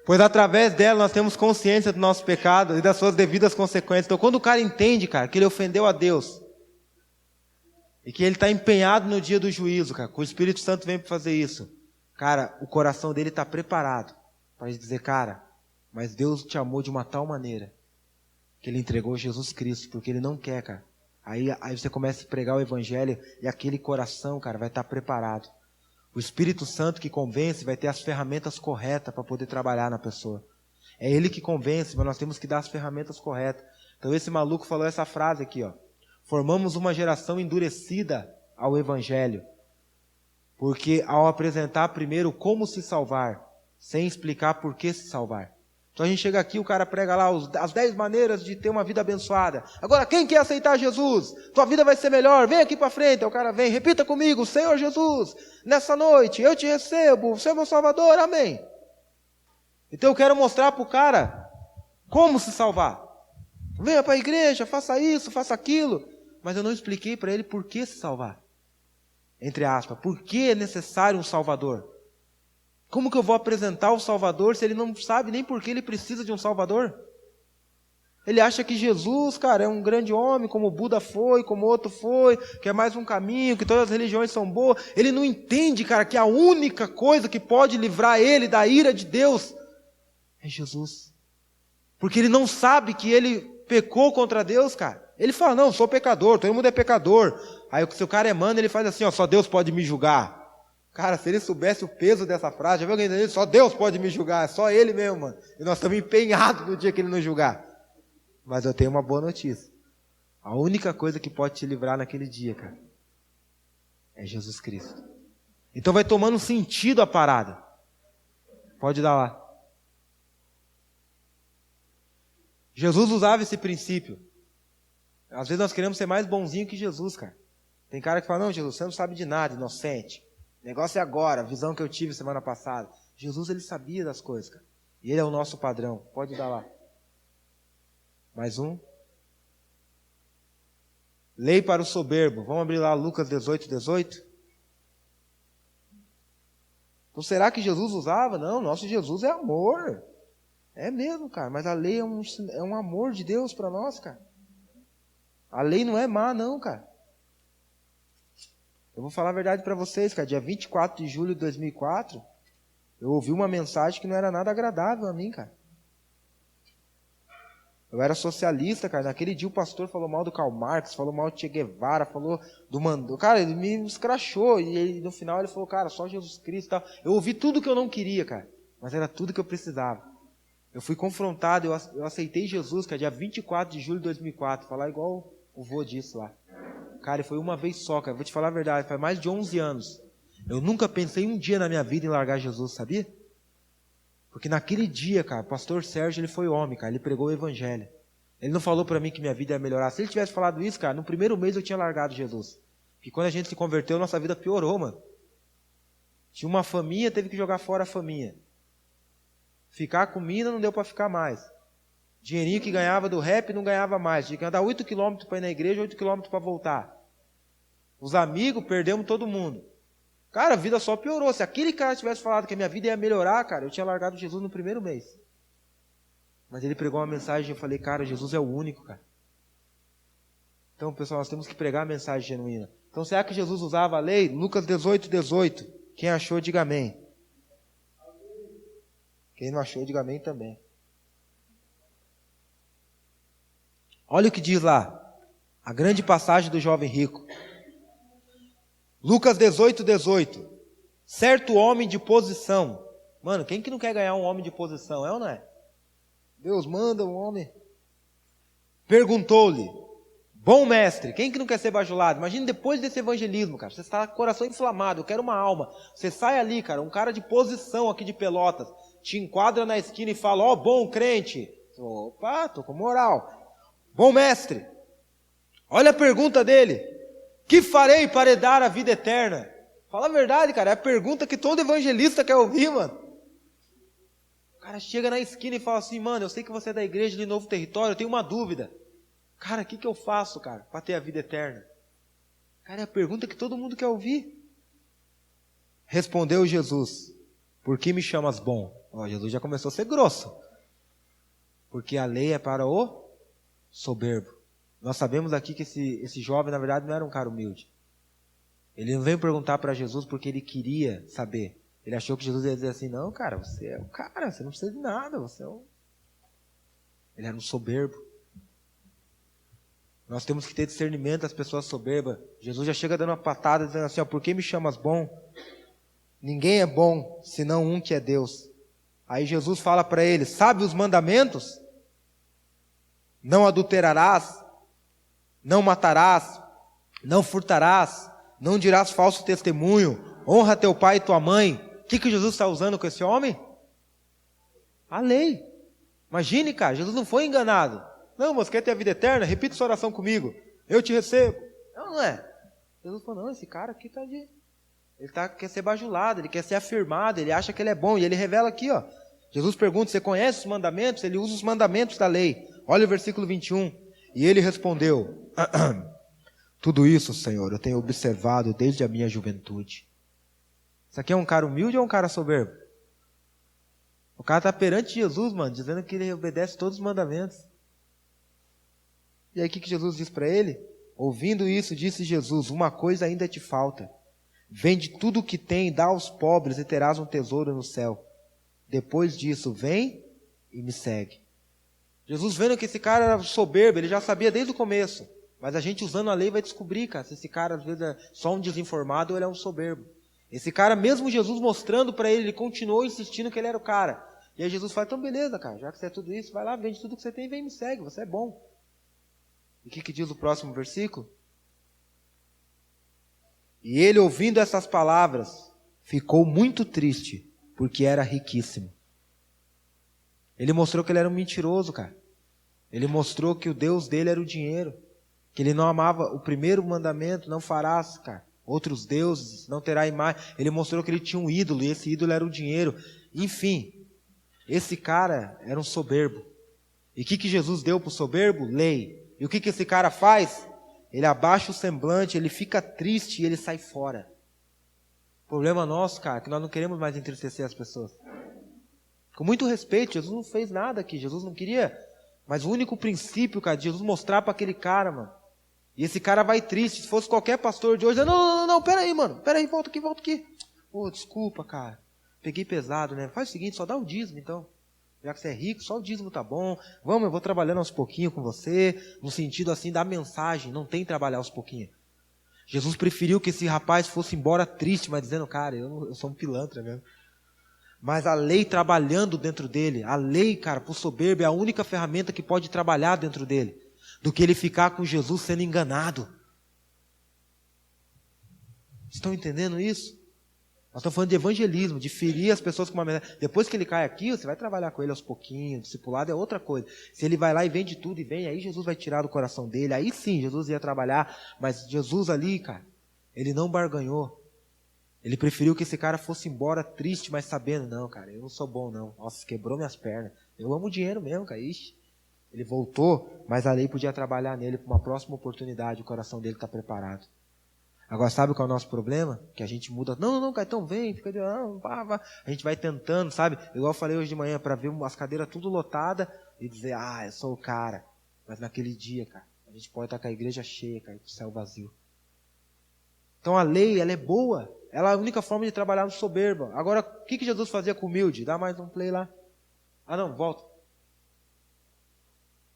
Pois através dela nós temos consciência do nosso pecado e das suas devidas consequências. Então quando o cara entende, cara, que ele ofendeu a Deus e que ele está empenhado no dia do juízo, cara, que o Espírito Santo vem para fazer isso, cara, o coração dele está preparado para dizer, cara, mas Deus te amou de uma tal maneira que ele entregou Jesus Cristo, porque ele não quer, cara. Aí você começa a pregar o Evangelho e aquele coração, cara, vai estar preparado. O Espírito Santo que convence vai ter as ferramentas corretas para poder trabalhar na pessoa. É Ele que convence, mas nós temos que dar as ferramentas corretas. Então esse maluco falou essa frase aqui, ó. Formamos uma geração endurecida ao Evangelho. Porque ao apresentar primeiro como se salvar, sem explicar por que se salvar. Então a gente chega aqui, o cara prega lá as 10 maneiras de ter uma vida abençoada. Agora, quem quer aceitar Jesus? Tua vida vai ser melhor, vem aqui para frente. Aí o cara vem, repita comigo, Senhor Jesus, nessa noite eu te recebo, você é meu Salvador, amém. Então eu quero mostrar para o cara como se salvar. Venha para a igreja, faça isso, faça aquilo. Mas eu não expliquei para ele por que se salvar. Entre aspas, por que é necessário um Salvador? Como que eu vou apresentar o Salvador se ele não sabe nem por que ele precisa de um Salvador? Ele acha que Jesus, cara, é um grande homem, como o Buda foi, como o outro foi, que é mais um caminho, que todas as religiões são boas. Ele não entende, cara, que a única coisa que pode livrar ele da ira de Deus é Jesus. Porque ele não sabe que ele pecou contra Deus, cara. Ele fala, não, sou pecador, todo mundo é pecador. Aí se o cara é mano, ele faz assim, ó, só Deus pode me julgar. Cara, se ele soubesse o peso dessa frase, já viu alguém dizendo, só Deus pode me julgar, é só Ele mesmo, mano. E nós estamos empenhados no dia que Ele nos julgar. Mas eu tenho uma boa notícia. A única coisa que pode te livrar naquele dia, cara, é Jesus Cristo. Então vai tomando sentido a parada. Pode dar lá. Jesus usava esse princípio. Às vezes nós queremos ser mais bonzinho que Jesus, cara. Tem cara que fala, não, Jesus, você não sabe de nada, inocente. O negócio é agora, a visão que eu tive semana passada. Jesus, ele sabia das coisas, cara. E ele é o nosso padrão. Pode dar lá. Mais um. Lei para o soberbo. Vamos abrir lá Lucas 18, 18. Então será que Jesus usava? Não, nosso Jesus é amor. É mesmo, cara. Mas a lei é um amor de Deus para nós, cara. A lei não é má, não, cara. Eu vou falar a verdade para vocês, cara. Dia 24 de julho de 2004, eu ouvi uma mensagem que não era nada agradável a mim, cara. Eu era socialista, cara. Naquele dia o pastor falou mal do Karl Marx, falou mal do Che Guevara, falou do Mandela. Cara, ele me escrachou. E no final ele falou, cara, só Jesus Cristo e tal. Eu ouvi tudo que eu não queria, cara. Mas era tudo que eu precisava. Eu fui confrontado, eu aceitei Jesus, cara, dia 24 de julho de 2004. Falar igual o vô disse lá. Cara, foi uma vez só, cara. Vou te falar a verdade, faz mais de 11 anos. Eu nunca pensei um dia na minha vida em largar Jesus, sabia? Porque naquele dia, cara, o pastor Sérgio, ele foi homem, cara. Ele pregou o evangelho. Ele não falou pra mim que minha vida ia melhorar. Se ele tivesse falado isso, cara, no primeiro mês eu tinha largado Jesus. Porque quando a gente se converteu, nossa vida piorou, mano. Tinha uma faminha, teve que jogar fora a faminha. Ficar comida não deu pra ficar mais. Dinheirinho que ganhava do rap não ganhava mais. Tinha que andar 8 quilômetros para ir na igreja, 8 quilômetros para voltar. Os amigos, perdemos todo mundo. Cara, a vida só piorou. Se aquele cara tivesse falado que a minha vida ia melhorar, cara, eu tinha largado Jesus no primeiro mês. Mas ele pregou uma mensagem e eu falei, cara, Jesus é o único, cara. Então, pessoal, nós temos que pregar a mensagem genuína. Então, será que Jesus usava a lei? Lucas 18, 18. Quem achou, diga amém. Quem não achou, diga amém também. Olha o que diz lá. A grande passagem do jovem rico. Lucas 18, 18. Certo homem de posição. Mano, quem que não quer ganhar um homem de posição? É ou não é? Deus manda um homem. Perguntou-lhe. Bom mestre, quem que não quer ser bajulado? Imagina depois desse evangelismo, cara. Você está com o coração inflamado, eu quero uma alma. Você sai ali, cara, um cara de posição aqui de Pelotas. Te enquadra na esquina e fala, ó, bom crente. Opa, tô com moral. Bom mestre, olha a pergunta dele. Que farei para herdar a vida eterna? Fala a verdade, cara. É a pergunta que todo evangelista quer ouvir, mano. O cara chega na esquina e fala assim, mano, eu sei que você é da igreja de Novo Território, eu tenho uma dúvida. Cara, o que eu faço, cara, para ter a vida eterna? Cara, é a pergunta que todo mundo quer ouvir. Respondeu Jesus, por que me chamas bom? Ó, Jesus já começou a ser grosso. Porque a lei é para o soberbo. Nós sabemos aqui que esse jovem, na verdade, não era um cara humilde. Ele não veio perguntar para Jesus porque ele queria saber. Ele achou que Jesus ia dizer assim, não, cara, você é um cara, você não precisa de nada, você é um... Ele era um soberbo. Nós temos que ter discernimento das pessoas soberbas. Jesus já chega dando uma patada, dizendo assim, ó, por que me chamas bom? Ninguém é bom, senão um que é Deus. Aí Jesus fala para ele, sabe os mandamentos? Não adulterarás, não matarás, não furtarás, não dirás falso testemunho, honra teu pai e tua mãe. O que Jesus está usando com esse homem? A lei. Imagine, cara, Jesus não foi enganado. Não, mas quer ter a vida eterna? Repita sua oração comigo. Eu te recebo. Não é. Jesus falou, não, esse cara aqui está de... Ele quer ser bajulado, ele quer ser afirmado, ele acha que ele é bom. E ele revela aqui, ó. Jesus pergunta, você conhece os mandamentos? Ele usa os mandamentos da lei. Olha o versículo 21. E ele respondeu, tudo isso, Senhor, eu tenho observado desde a minha juventude. Isso aqui é um cara humilde ou um cara soberbo? O cara está perante Jesus, mano, dizendo que ele obedece todos os mandamentos. E aí o que Jesus diz para ele? Ouvindo isso, disse Jesus, uma coisa ainda te falta. Vende tudo o que tem e dá aos pobres e terás um tesouro no céu. Depois disso, vem e me segue. Jesus vendo que esse cara era soberbo, ele já sabia desde o começo. Mas a gente usando a lei vai descobrir, cara, se esse cara às vezes é só um desinformado ou ele é um soberbo. Esse cara, mesmo Jesus mostrando para ele, ele continuou insistindo que ele era o cara. E aí Jesus fala, então beleza, cara, já que você é tudo isso, vai lá, vende tudo que você tem e vem e me segue, você é bom. E o que diz o próximo versículo? E ele, ouvindo essas palavras, ficou muito triste, porque era riquíssimo. Ele mostrou que ele era um mentiroso, cara. Ele mostrou que o Deus dele era o dinheiro. Que ele não amava o primeiro mandamento, não farás, cara, outros deuses, não terá imagem. Ele mostrou que ele tinha um ídolo, e esse ídolo era o dinheiro. Enfim, esse cara era um soberbo. E o que Jesus deu para o soberbo? Lei. E o que esse cara faz? Ele abaixa o semblante, ele fica triste e ele sai fora. O problema nosso, cara, é que nós não queremos mais entristecer as pessoas. Com muito respeito, Jesus não fez nada aqui, Jesus não queria. Mas o único princípio, cara, de Jesus mostrar para aquele cara, mano. E esse cara vai triste. Se fosse qualquer pastor de hoje, não, peraí, mano. Peraí, volta aqui. Pô, desculpa, cara. Peguei pesado, né? Faz o seguinte, só dá o dízimo, então. Já que você é rico, só o dízimo tá bom. Vamos, eu vou trabalhando aos pouquinhos com você. No sentido, assim, da mensagem. Não tem trabalhar aos pouquinhos. Jesus preferiu que esse rapaz fosse embora triste, mas dizendo, cara, eu sou um pilantra mesmo. Mas a lei trabalhando dentro dele. A lei, cara, pro soberbo, é a única ferramenta que pode trabalhar dentro dele. Do que ele ficar com Jesus sendo enganado. Estão entendendo isso? Nós estamos falando de evangelismo, de ferir as pessoas com uma mensagem. Depois que ele cai aqui, você vai trabalhar com ele aos pouquinhos, discipulado é outra coisa. Se ele vai lá e vende tudo e vem, aí Jesus vai tirar do coração dele. Aí sim, Jesus ia trabalhar, mas Jesus ali, cara, ele não barganhou. Ele preferiu que esse cara fosse embora triste, mas sabendo, não, cara, eu não sou bom não. Nossa, quebrou minhas pernas. Eu amo dinheiro mesmo, cara, ixi. Ele voltou, mas a lei podia trabalhar nele para uma próxima oportunidade, o coração dele está preparado. Agora, sabe qual é o nosso problema? Que a gente muda, não, cara, então vem, fica de... A gente vai tentando, sabe? Igual eu falei hoje de manhã, para ver as cadeiras tudo lotadas e dizer, eu sou o cara. Mas naquele dia, cara, a gente pode estar com a igreja cheia, cara, e o céu vazio. Então a lei, ela é boa. Ela é a única forma de trabalhar no soberbo. Agora, o que Jesus fazia com o humilde? Dá mais um play lá. Volta.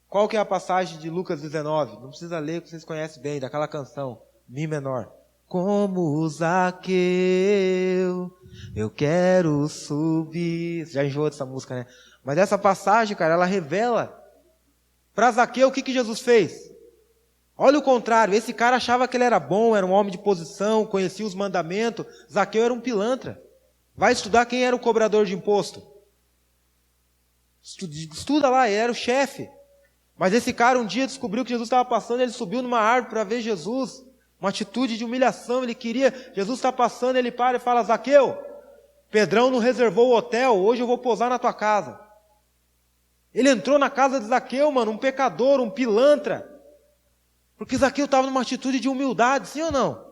Qual que é a passagem de Lucas 19? Não precisa ler, que vocês conhecem bem, daquela canção, Mi menor. Como Zaqueu, eu quero subir. Você já enjoou dessa música, né? Mas essa passagem, cara, ela revela. Para Zaqueu, o que Jesus fez? Olha o contrário, esse cara achava que ele era bom, era um homem de posição, conhecia os mandamentos. Zaqueu era um pilantra. Vai estudar quem era o cobrador de imposto. Estuda lá, ele era o chefe. Mas esse cara um dia descobriu que Jesus estava passando, ele subiu numa árvore para ver Jesus. Uma atitude de humilhação, ele queria, Jesus está passando, ele para e fala, Zaqueu, Pedrão não reservou o hotel, hoje eu vou pousar na tua casa. Ele entrou na casa de Zaqueu, mano, um pecador, um pilantra. Porque Zaqueu estava numa atitude de humildade, sim ou não?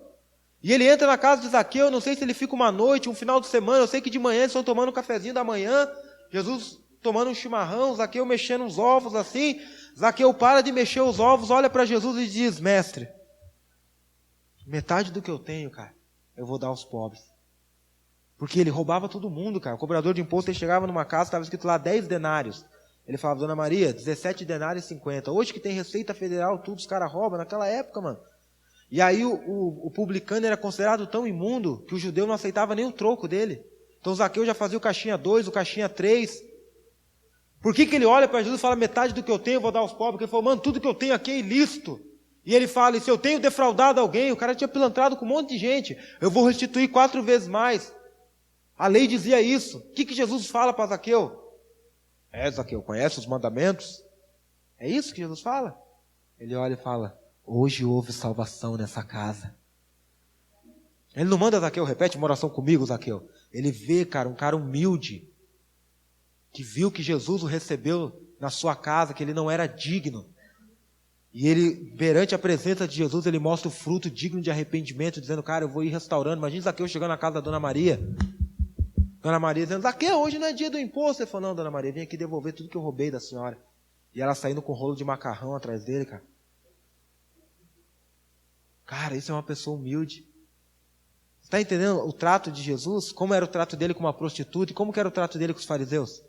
E ele entra na casa de Zaqueu, não sei se ele fica uma noite, um final de semana, eu sei que de manhã eles estão tomando um cafezinho da manhã, Jesus tomando um chimarrão, Zaqueu mexendo os ovos assim, Zaqueu para de mexer os ovos, olha para Jesus e diz, mestre, metade do que eu tenho, cara, eu vou dar aos pobres. Porque ele roubava todo mundo, cara. O cobrador de imposto, ele chegava numa casa, estava escrito lá 10 denários. Ele falava, Dona Maria, 17 denários e 50. Hoje que tem Receita Federal, tudo os caras roubam, naquela época, mano. E aí o publicano era considerado tão imundo que o judeu não aceitava nem o troco dele. Então Zaqueu já fazia o caixinha 2, o caixinha 3. Por que ele olha para Jesus e fala, metade do que eu tenho eu vou dar aos pobres? Porque ele falou, mano, tudo que eu tenho aqui é ilícito. E ele fala, e se eu tenho defraudado alguém, o cara tinha pilantrado com um monte de gente, eu vou restituir 4 vezes mais. A lei dizia isso. O que Jesus fala para Zaqueu? Zaqueu, conhece os mandamentos? É isso que Jesus fala? Ele olha e fala, hoje houve salvação nessa casa. Ele não manda Zaqueu, repete uma oração comigo, Zaqueu. Ele vê, cara, um cara humilde, que viu que Jesus o recebeu na sua casa, que ele não era digno. E ele, perante a presença de Jesus, ele mostra o fruto digno de arrependimento, dizendo, cara, eu vou ir restaurando. Imagina Zaqueu chegando na casa da Dona Maria. Dona Maria dizendo, Zaqueu, hoje não é dia do imposto. Ele falou, não, Dona Maria, vim aqui devolver tudo que eu roubei da senhora. E ela saindo com um rolo de macarrão atrás dele, cara. Cara, isso é uma pessoa humilde. Você está entendendo o trato de Jesus? Como era o trato dele com uma prostituta e como que era o trato dele com os fariseus?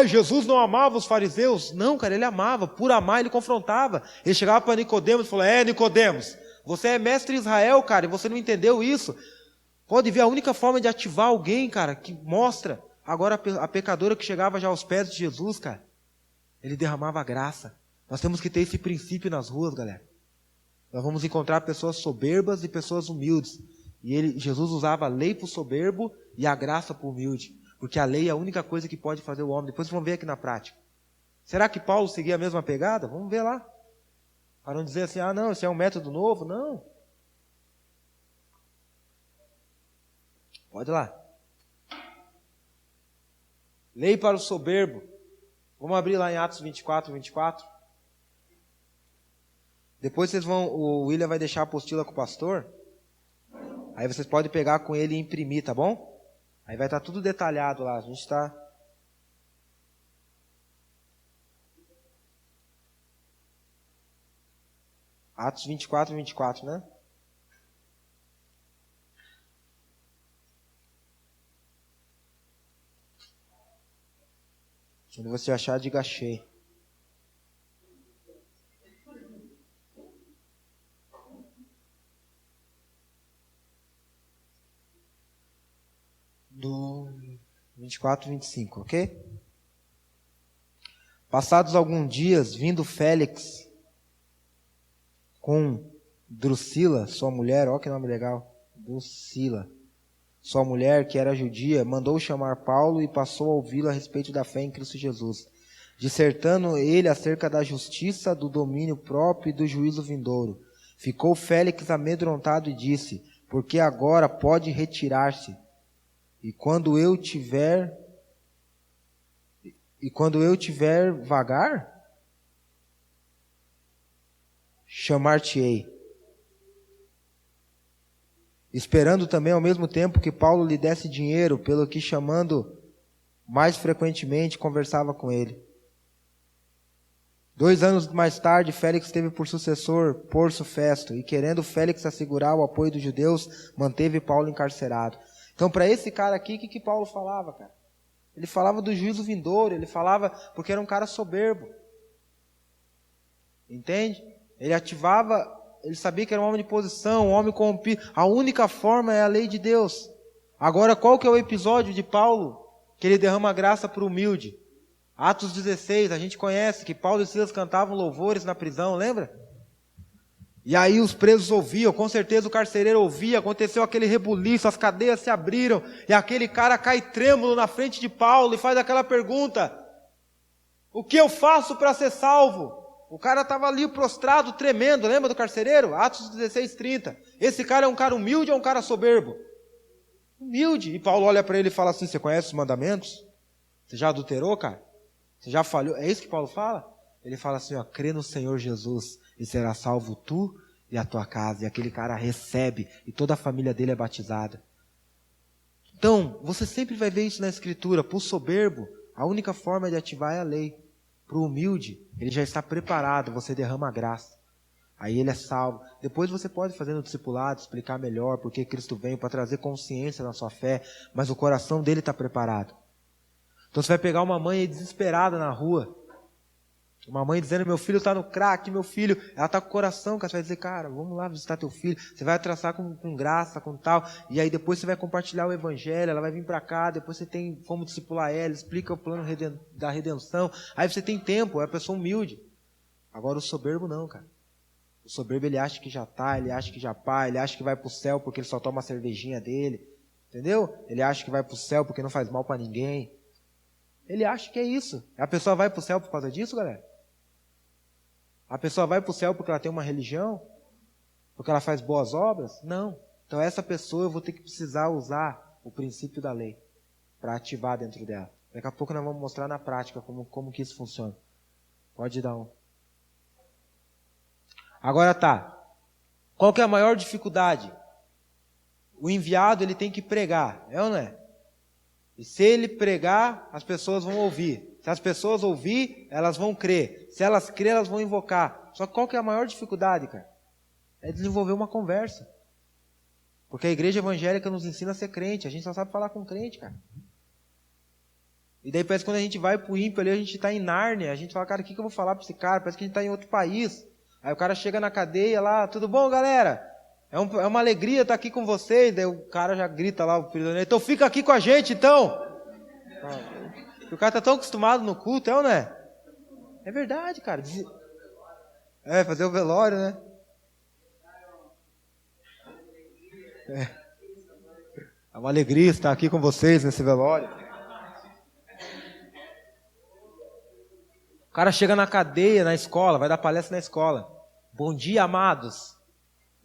Jesus não amava os fariseus? Não, cara, ele amava. Por amar, ele confrontava. Ele chegava para Nicodemos e falou, Nicodemos, você é mestre Israel, cara, e você não entendeu isso. Pode ver, a única forma de ativar alguém, cara, que mostra. Agora a pecadora que chegava já aos pés de Jesus, cara, ele derramava graça. Nós temos que ter esse princípio nas ruas, galera. Nós vamos encontrar pessoas soberbas e pessoas humildes. E Jesus usava a lei para o soberbo e a graça para o humilde. Porque a lei é a única coisa que pode fazer o homem. Depois vamos ver aqui na prática. Será que Paulo seguia a mesma pegada? Vamos ver lá. Para não dizer assim, não, esse é um método novo. Não. Pode lá. Lei para o soberbo. Vamos abrir lá em Atos 24, 24. Depois o William vai deixar a apostila com o pastor. Aí vocês podem pegar com ele e imprimir, tá bom? Aí vai estar tudo detalhado lá. A gente está... Atos 24, 24, né? Quando você achar, diga achei. Do 24, 25, ok? Passados alguns dias, vindo Félix com Drusila, sua mulher, ó que nome legal, Drusila, sua mulher, que era judia, mandou chamar Paulo e passou a ouvi-lo a respeito da fé em Cristo Jesus, dissertando ele acerca da justiça, do domínio próprio e do juízo vindouro. Ficou Félix amedrontado e disse, porque agora pode retirar-se, e quando eu tiver vagar, chamar-te-ei. Esperando também ao mesmo tempo que Paulo lhe desse dinheiro, pelo que chamando mais frequentemente, conversava com ele. 2 anos mais tarde, Félix teve por sucessor Porcio Festo, e querendo Félix assegurar o apoio dos judeus, manteve Paulo encarcerado. Então, para esse cara aqui, o que Paulo falava, cara? Ele falava do juízo vindouro, ele falava porque era um cara soberbo. Entende? Ele ativava, ele sabia que era um homem de posição, um homem corrompido. A única forma é a lei de Deus. Agora, qual que é o episódio de Paulo que ele derrama graça para o humilde? Atos 16, a gente conhece que Paulo e Silas cantavam louvores na prisão, lembra? E aí os presos ouviam, com certeza o carcereiro ouvia, aconteceu aquele rebuliço, as cadeias se abriram, e aquele cara cai trêmulo na frente de Paulo e faz aquela pergunta: o que eu faço para ser salvo? O cara estava ali prostrado, tremendo, lembra do carcereiro? Atos 16, 30. Esse cara é um cara humilde ou um cara soberbo? Humilde. E Paulo olha para ele e fala assim: você conhece os mandamentos? Você já adulterou, cara? Você já falhou? É isso que Paulo fala? Ele fala assim, crê no Senhor Jesus e será salvo tu e a tua casa. E aquele cara recebe e toda a família dele é batizada. Então, você sempre vai ver isso na Escritura. Para o soberbo, a única forma de ativar é a lei. Para o humilde, ele já está preparado, você derrama a graça. Aí ele é salvo. Depois você pode fazer no discipulado, explicar melhor porque Cristo veio para trazer consciência na sua fé, mas o coração dele está preparado. Então você vai pegar uma mãe aí desesperada na rua, uma mãe dizendo, meu filho está no crack, meu filho, ela está com o coração, cara, você vai dizer, cara, vamos lá visitar teu filho, você vai traçar com graça, com tal, e aí depois você vai compartilhar o evangelho, ela vai vir para cá, depois você tem como discipular ela, explica o plano da redenção, aí você tem tempo, é a pessoa humilde. Agora o soberbo não, cara. O soberbo ele acha que já está, ele acha que já pá, ele acha que vai para o céu porque ele só toma a cervejinha dele, entendeu? Ele acha que vai para o céu porque não faz mal para ninguém. Ele acha que é isso. A pessoa vai para o céu por causa disso, galera? A pessoa vai para o céu porque ela tem uma religião? Porque ela faz boas obras? Não. Então essa pessoa eu vou ter que precisar usar o princípio da lei para ativar dentro dela. Daqui a pouco nós vamos mostrar na prática como que isso funciona. Pode dar um. Agora tá. Qual que é a maior dificuldade? O enviado ele tem que pregar, é ou não é? E se ele pregar, as pessoas vão ouvir. Se as pessoas ouvir, elas vão crer. Se elas crerem, elas vão invocar. Só que qual que é a maior dificuldade, cara? É desenvolver uma conversa. Porque a igreja evangélica nos ensina a ser crente. A gente só sabe falar com crente, cara. E daí parece que quando a gente vai pro ímpio ali, a gente está em Nárnia. A gente fala, cara, o que eu vou falar para esse cara? Parece que a gente está em outro país. Aí o cara chega na cadeia lá, tudo bom, galera? É uma alegria estar aqui com vocês. Daí o cara já grita lá, o prisioneiro, então fica aqui com a gente, então. O cara está tão acostumado no culto, é ou não é? É verdade, cara. Fazer o velório, né? É uma alegria estar aqui com vocês nesse velório. O cara chega na cadeia, na escola, vai dar palestra na escola. Bom dia, amados.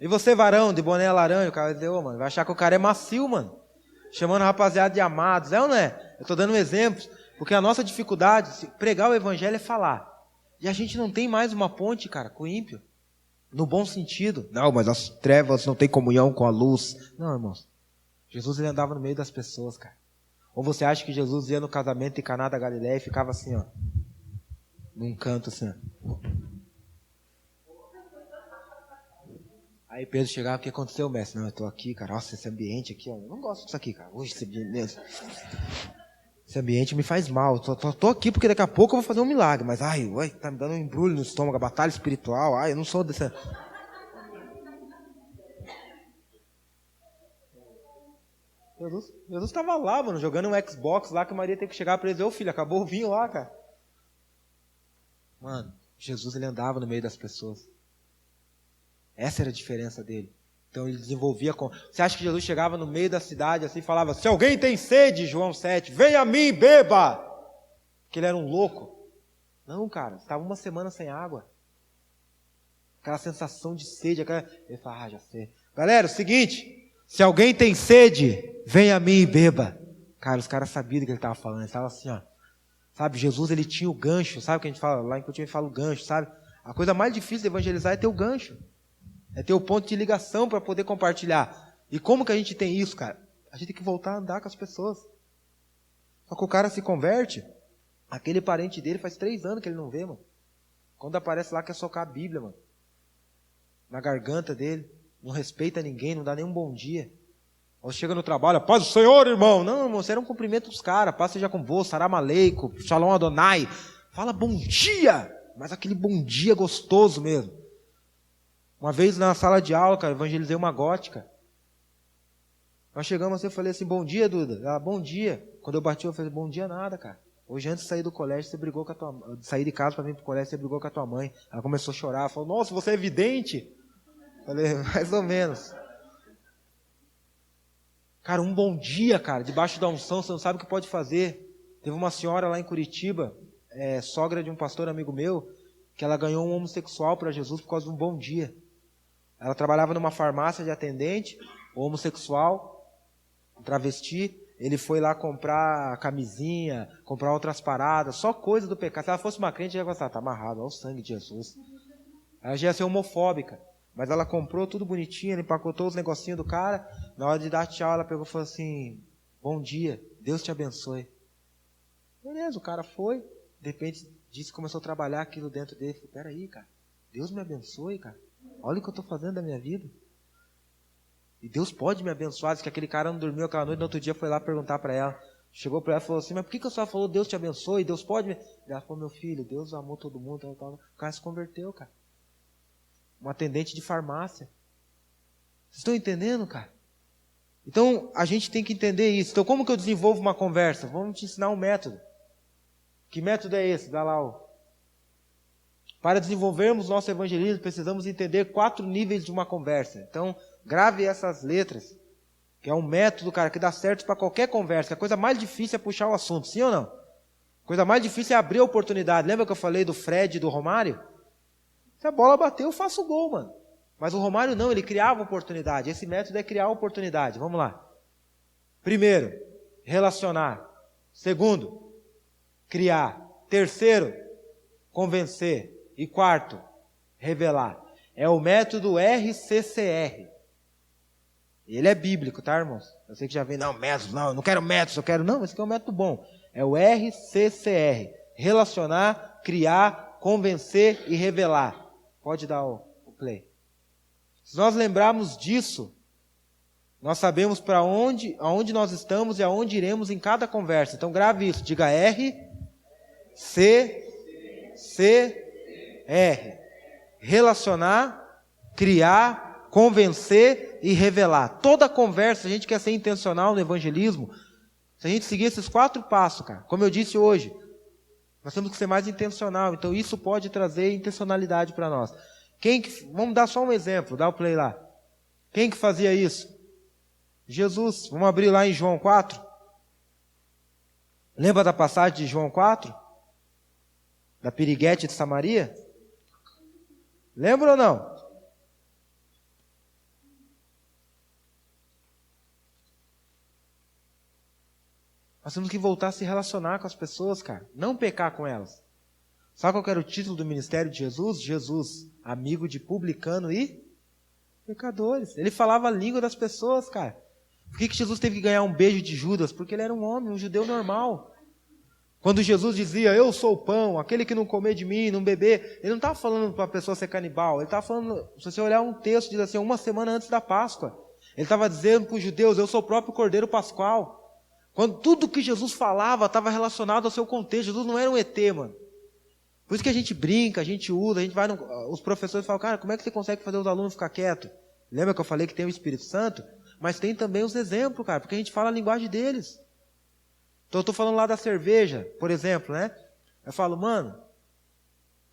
E você, varão, de boné laranja? O cara vai dizer, mano, vai achar que o cara é macio, mano. Chamando a rapaziada de amados. É ou não é? Eu estou dando exemplos, porque a nossa dificuldade, pregar o evangelho é falar. E a gente não tem mais uma ponte, cara, com o ímpio. No bom sentido. Não, mas as trevas não têm comunhão com a luz. Não, irmãos. Jesus, ele andava no meio das pessoas, cara. Ou você acha que Jesus ia no casamento em Caná da Galileia e ficava assim, ó. Num canto assim, ó. Aí Pedro chegava, o que aconteceu, mestre? Não, eu tô aqui, cara. Nossa, esse ambiente aqui, ó. Eu não gosto disso aqui, cara. Hoje esse ambiente me faz mal. Tô aqui porque daqui a pouco eu vou fazer um milagre. Mas, tá me dando um embrulho no estômago, a batalha espiritual. Eu não sou dessa... Jesus estava lá, mano, jogando um Xbox lá que a Maria teve que chegar para ele dizer, ô filho, acabou o vinho lá, cara. Mano, Jesus, ele andava no meio das pessoas. Essa era a diferença dele. Então ele desenvolvia... Você acha que Jesus chegava no meio da cidade assim e falava, se alguém tem sede, João 7, venha a mim, beba! Porque ele era um louco. Não, cara, estava uma semana sem água. Aquela sensação de sede. Ele fala, já sei. Galera, é o seguinte, se alguém tem sede, venha a mim e beba. Cara, os caras sabiam do que ele estava falando. Ele estava assim, ó. Sabe, Jesus, ele tinha o gancho. Sabe o que a gente fala? Lá em Coutinho a gente fala o gancho, sabe? A coisa mais difícil de evangelizar é ter o gancho. É ter o ponto de ligação para poder compartilhar. E como que a gente tem isso, cara? A gente tem que voltar a andar com as pessoas. Só que o cara se converte, aquele parente dele faz 3 anos que ele não vê, mano. Quando aparece lá, quer socar a Bíblia, mano. Na garganta dele. Não respeita ninguém, não dá nem um bom dia. Ou chega no trabalho, paz do Senhor, irmão. Não, irmão, você era um cumprimento dos caras. Paz seja com você, salam aleikum, shalom adonai. Fala bom dia, mas aquele bom dia gostoso mesmo. Uma vez na sala de aula, cara, evangelizei uma gótica. Nós chegamos assim, eu falei assim, bom dia, Duda. Ela, bom dia. Quando eu bati, eu falei, bom dia nada, cara. Hoje antes de sair do colégio, você brigou com a tua mãe. Sair de casa para vir pro colégio, você brigou com a tua mãe. Ela começou a chorar, falou, nossa, você é vidente? Falei, mais ou menos. Cara, um bom dia, cara, debaixo da unção, você não sabe o que pode fazer. Teve uma senhora lá em Curitiba, sogra de um pastor amigo meu, que ela ganhou um homossexual para Jesus por causa de um bom dia. Ela trabalhava numa farmácia de atendente, homossexual, travesti. Ele foi lá comprar camisinha, comprar outras paradas, só coisa do pecado. Se ela fosse uma crente, ela ia gostar, tá amarrado, olha o sangue de Jesus. Ela já ia ser homofóbica. Mas ela comprou tudo bonitinho, ela empacotou os negocinhos do cara. Na hora de dar tchau, ela pegou e falou assim, bom dia, Deus te abençoe. Beleza, o cara foi. De repente, disse que começou a trabalhar aquilo dentro dele. Falei, peraí, cara, Deus me abençoe, cara. Olha o que eu estou fazendo da minha vida. E Deus pode me abençoar. Diz que aquele cara não dormiu aquela noite, no outro dia foi lá perguntar para ela. Chegou para ela e falou assim, mas por que a senhora falou Deus te abençoe? Deus pode me... Ela falou, meu filho, Deus amou todo mundo. O cara se converteu, cara. Um atendente de farmácia. Vocês estão entendendo, cara? Então, a gente tem que entender isso. Então, como que eu desenvolvo uma conversa? Vamos te ensinar um método. Que método é esse? Dá lá, ó. Para desenvolvermos nosso evangelismo, precisamos entender 4 níveis de uma conversa. Então, grave essas letras, que é um método, cara, que dá certo para qualquer conversa. A coisa mais difícil é puxar o assunto, sim ou não? A coisa mais difícil é abrir a oportunidade. Lembra que eu falei do Fred e do Romário? Se a bola bateu, eu faço o gol, mano. Mas o Romário não, ele criava oportunidade. Esse método é criar oportunidade. Vamos lá. Primeiro, relacionar. Segundo, criar. Terceiro, convencer. E quarto, revelar. É o método RCCR. Ele é bíblico, tá, irmãos? Eu sei que já vem, não, métodos, não, eu não quero métodos, eu quero... Não, esse aqui é um método bom. É o RCCR. Relacionar, criar, convencer e revelar. Pode dar o play. Se nós lembrarmos disso, nós sabemos para aonde nós estamos e aonde iremos em cada conversa. Então grave isso, diga RCCR. Relacionar, criar, convencer e revelar. Toda conversa, a gente quer ser intencional no evangelismo. Se a gente seguir esses 4 passos, cara, como eu disse hoje, Nós temos que ser mais intencional. Então isso pode trazer intencionalidade para nós. Vamos dar só um exemplo, dá o play lá. Quem que fazia isso? Jesus. Vamos abrir lá em João 4. Lembra da passagem de João 4? Da piriguete de Samaria? Lembra ou não? Nós temos que voltar a se relacionar com as pessoas, cara. Não pecar com elas. Sabe qual era o título do ministério de Jesus? Jesus, amigo de publicano e pecadores. Ele falava a língua das pessoas, cara. Por que Jesus teve que ganhar um beijo de Judas? Porque ele era um homem, um judeu normal. Quando Jesus dizia, eu sou o pão, aquele que não comer de mim, não beber, ele não estava falando para a pessoa ser canibal. Ele estava falando, se você olhar um texto, diz assim, uma semana antes da Páscoa. Ele estava dizendo para os judeus, eu sou o próprio Cordeiro Pascual. Quando tudo que Jesus falava estava relacionado ao seu contexto. Jesus não era um ET, mano. Por isso que a gente brinca, a gente usa, a gente vai os professores falam, cara, como é que você consegue fazer os alunos ficar quietos? Lembra que eu falei que tem o Espírito Santo? Mas tem também os exemplos, cara, porque a gente fala a linguagem deles. Então eu estou falando lá da cerveja, por exemplo, né? Eu falo, mano,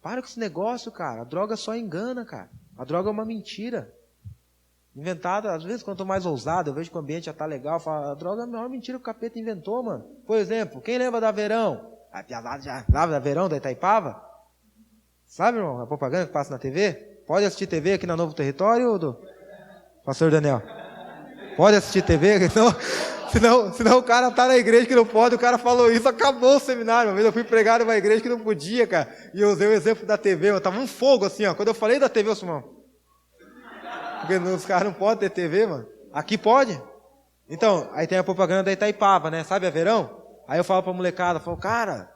para com esse negócio, cara. A droga só engana, cara. A droga é uma mentira. Inventada, às vezes, quando eu estou mais ousado, eu vejo que o ambiente já está legal, eu falo, a droga é a maior mentira que o capeta inventou, mano. Por exemplo, quem lembra da Verão? A piazada já lembra da Verão, da Itaipava? Sabe, irmão, a propaganda que passa na TV? Pode assistir TV aqui na Novo Território, do Pastor Daniel? Pode assistir TV? Senão o cara tá na igreja que não pode, o cara falou isso, acabou o seminário. Uma vez eu fui pregar numa igreja que não podia, cara, e eu usei o exemplo da TV, eu tava um fogo assim, ó. Quando eu falei da TV, eu disse, irmão, porque os caras não podem ter TV, mano. Aqui pode. Então, aí tem a propaganda da Itaipava, né? Sabe a Verão? Aí eu falo pra molecada, cara,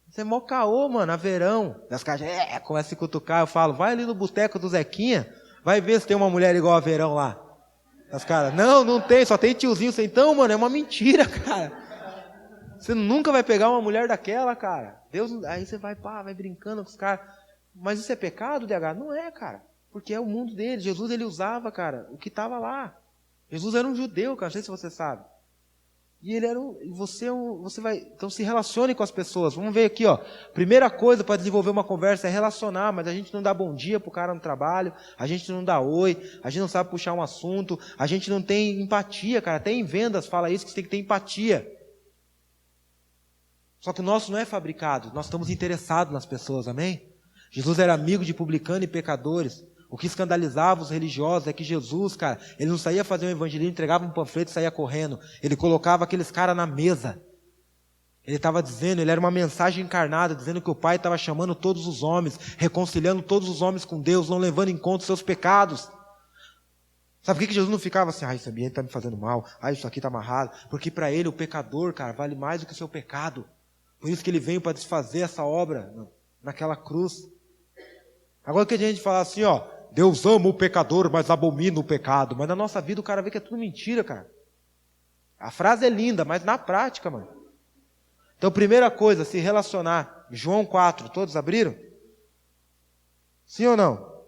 você é mó caô, mano, a Verão. As caras começam a se cutucar, eu falo, vai ali no boteco do Zequinha, vai ver se tem uma mulher igual a Verão lá. As caras, não tem, só tem tiozinho. Então, mano, é uma mentira, cara. Você nunca vai pegar uma mulher daquela, cara. Deus, aí você vai brincando com os caras. Mas isso é pecado, DH? Não é, cara. Porque é o mundo dele. Jesus, ele usava, cara, o que estava lá. Jesus era um judeu, cara, não sei se você sabe. E ele era você vai, então se relacione com as pessoas. Vamos ver aqui, ó. Primeira coisa para desenvolver uma conversa é relacionar, mas a gente não dá bom dia pro cara no trabalho, a gente não dá oi, a gente não sabe puxar um assunto, a gente não tem empatia, cara. Até em vendas fala isso, que você tem que ter empatia. Só que o nosso não é fabricado, nós estamos interessados nas pessoas, amém? Jesus era amigo de publicano e pecadores. O que escandalizava os religiosos é que Jesus, cara, ele não saía fazer um evangelismo, entregava um panfleto e saía correndo. Ele colocava aqueles caras na mesa. Ele estava dizendo, ele era uma mensagem encarnada, dizendo que o Pai estava chamando todos os homens, reconciliando todos os homens com Deus, não levando em conta os seus pecados. Sabe por que Jesus não ficava assim, esse ambiente está me fazendo mal, isso aqui está amarrado? Porque para ele o pecador, cara, vale mais do que o seu pecado. Por isso que ele veio para desfazer essa obra naquela cruz. Agora que a gente fala assim, ó, Deus ama o pecador, mas abomina o pecado. Mas na nossa vida o cara vê que é tudo mentira, cara. A frase é linda, mas na prática, mano. Então, primeira coisa, se relacionar. João 4, todos abriram? Sim ou não?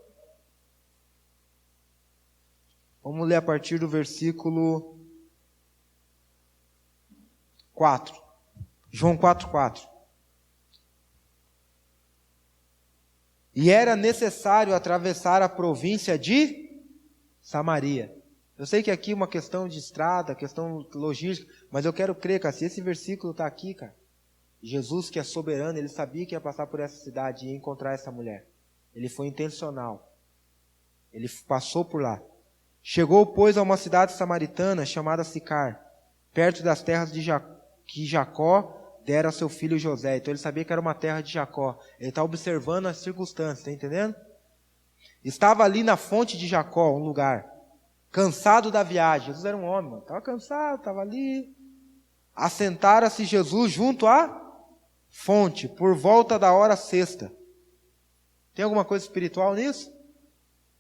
Vamos ler a partir do versículo 4. João 4, 4. E era necessário atravessar a província de Samaria. Eu sei que aqui é uma questão de estrada, questão logística, mas eu quero crer, cara, se esse versículo está aqui, cara, Jesus, que é soberano, ele sabia que ia passar por essa cidade e ia encontrar essa mulher. Ele foi intencional. Ele passou por lá. Chegou, pois, a uma cidade samaritana chamada Sicar, perto das terras que Jacó dera a seu filho José. Então ele sabia que era uma terra de Jacó. Ele está observando as circunstâncias, está entendendo? Estava ali na fonte de Jacó, um lugar, cansado da viagem. Jesus era um homem, estava cansado, estava ali. Assentara-se Jesus junto à fonte, por volta da hora sexta. Tem alguma coisa espiritual nisso?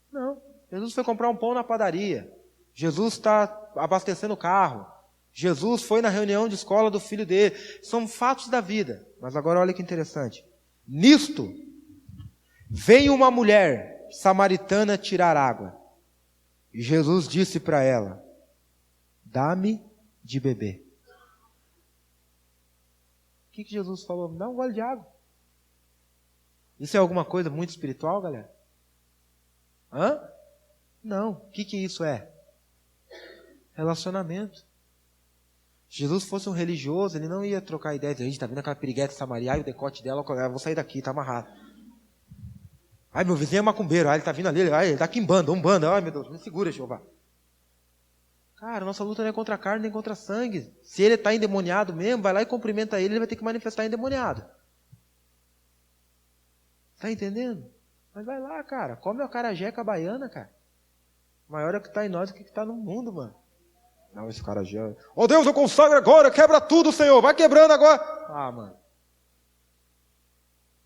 Não. Jesus foi comprar um pão na padaria. Jesus está abastecendo o carro. Jesus foi na reunião de escola do filho dele. São fatos da vida. Mas agora olha que interessante. Nisto, veio uma mulher samaritana tirar água. E Jesus disse para ela, dá-me de beber. O que Jesus falou? Me dá um gole de água. Isso é alguma coisa muito espiritual, galera? Hã? Não. O que isso é? Relacionamento. Se Jesus fosse um religioso, ele não ia trocar ideia. Gente, tá vendo aquela piriguete Samaria? Ai, o decote dela, eu vou sair daqui, tá amarrado. Ai, meu vizinho é macumbeiro. Ai, ele tá vindo ali, ai, ele tá quimbanda, umbanda. Ai, meu Deus, me segura, Jeová. Cara, nossa luta não é contra a carne nem contra sangue. Se ele está endemoniado mesmo, vai lá e cumprimenta ele, ele vai ter que manifestar endemoniado. Tá entendendo? Mas vai lá, cara. Come a acarajé com a baiana, cara. Maior é o que está em nós do que está no mundo, mano. Não, esse acarajé... Oh, Deus, eu consagro agora, quebra tudo, Senhor. Vai quebrando agora. Ah, mano.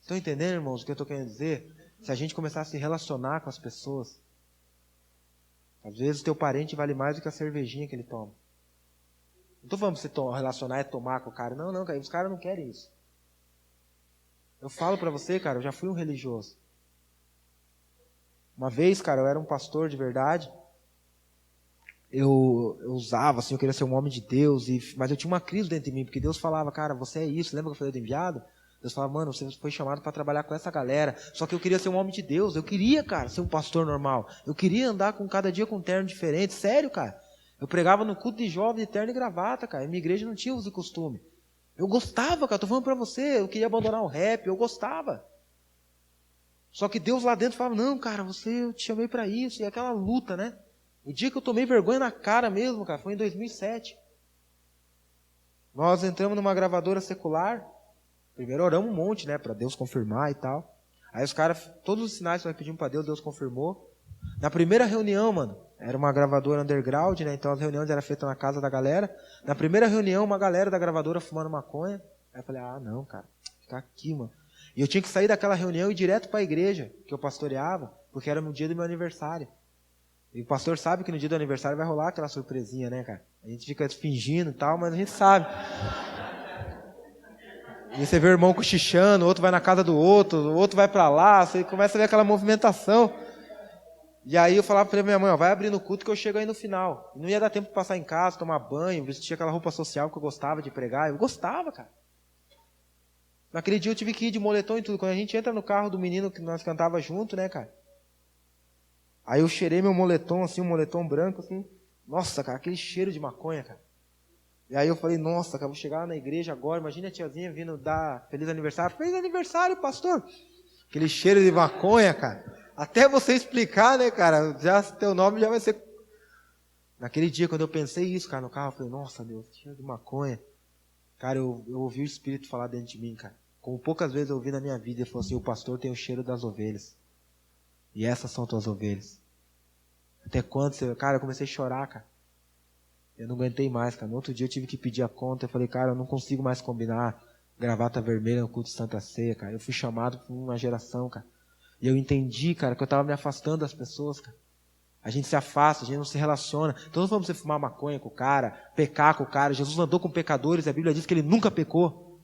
Estão entendendo, irmãos, o que eu estou querendo dizer? Se a gente começar a se relacionar com as pessoas, às vezes o teu parente vale mais do que a cervejinha que ele toma. Não estou falando para você relacionar e tomar com o cara. Não, cara. Os caras não querem isso. Eu falo para você, cara, eu já fui um religioso. Uma vez, cara, eu era um pastor de verdade. Eu usava, assim, eu queria ser um homem de Deus. Mas eu tinha uma crise dentro de mim, porque Deus falava, cara, você é isso. Lembra que eu falei do enviado? Deus falava, mano, você foi chamado para trabalhar com essa galera. Só que eu queria ser um homem de Deus. Eu queria, cara, ser um pastor normal. Eu queria andar cada dia com um terno diferente. Sério, cara. Eu pregava no culto de jovem de terno e gravata, cara. E minha igreja não tinha uso e costume. Eu gostava, cara. Tô falando para você. Eu queria abandonar o rap. Eu gostava. Só que Deus lá dentro falava, não, cara, eu te chamei para isso. E aquela luta, né? O dia que eu tomei vergonha na cara mesmo, cara, foi em 2007. Nós entramos numa gravadora secular. Primeiro oramos um monte, né, para Deus confirmar e tal. Aí os caras, todos os sinais que nós pedimos para Deus, Deus confirmou. Na primeira reunião, mano, era uma gravadora underground, né, então as reuniões eram feitas na casa da galera. Na primeira reunião, uma galera da gravadora fumando maconha. Aí eu falei, não, cara, ficar aqui, mano. E eu tinha que sair daquela reunião e ir direto para a igreja, que eu pastoreava, porque era no dia do meu aniversário. E o pastor sabe que no dia do aniversário vai rolar aquela surpresinha, né, cara? A gente fica fingindo e tal, mas a gente sabe. E você vê o irmão cochichando, o outro vai na casa do outro, o outro vai para lá, você começa a ver aquela movimentação. E aí eu falava para minha mãe, vai abrir no culto que eu chego aí no final. E não ia dar tempo de passar em casa, tomar banho, vestir aquela roupa social que eu gostava de pregar. Eu gostava, cara. Naquele dia eu tive que ir de moletom e tudo. Quando a gente entra no carro do menino que nós cantava junto, né, cara? Aí eu cheirei meu moletom, assim, um moletom branco, assim. Nossa, cara, aquele cheiro de maconha, cara. E aí eu falei, nossa, cara, vou chegar lá na igreja agora, imagina a tiazinha vindo dar feliz aniversário. Feliz aniversário, pastor. Aquele cheiro de maconha, cara. Até você explicar, né, cara, já teu nome já vai ser... Naquele dia, quando eu pensei isso, cara, no carro, eu falei, nossa, Deus, cheiro de maconha. Cara, eu ouvi o Espírito falar dentro de mim, cara. Como poucas vezes eu ouvi na minha vida, ele falou assim, o pastor tem o cheiro das ovelhas. E essas são tuas ovelhas. Até quando você... Cara, eu comecei a chorar, cara. Eu não aguentei mais, cara. No outro dia eu tive que pedir a conta. Eu falei, cara, eu não consigo mais combinar gravata vermelha no culto de Santa Ceia, cara. Eu fui chamado por uma geração, cara. E eu entendi, cara, que eu estava me afastando das pessoas, cara. A gente se afasta, a gente não se relaciona. Então não vamos você fumar maconha com o cara, pecar com o cara. Jesus andou com pecadores, a Bíblia diz que ele nunca pecou.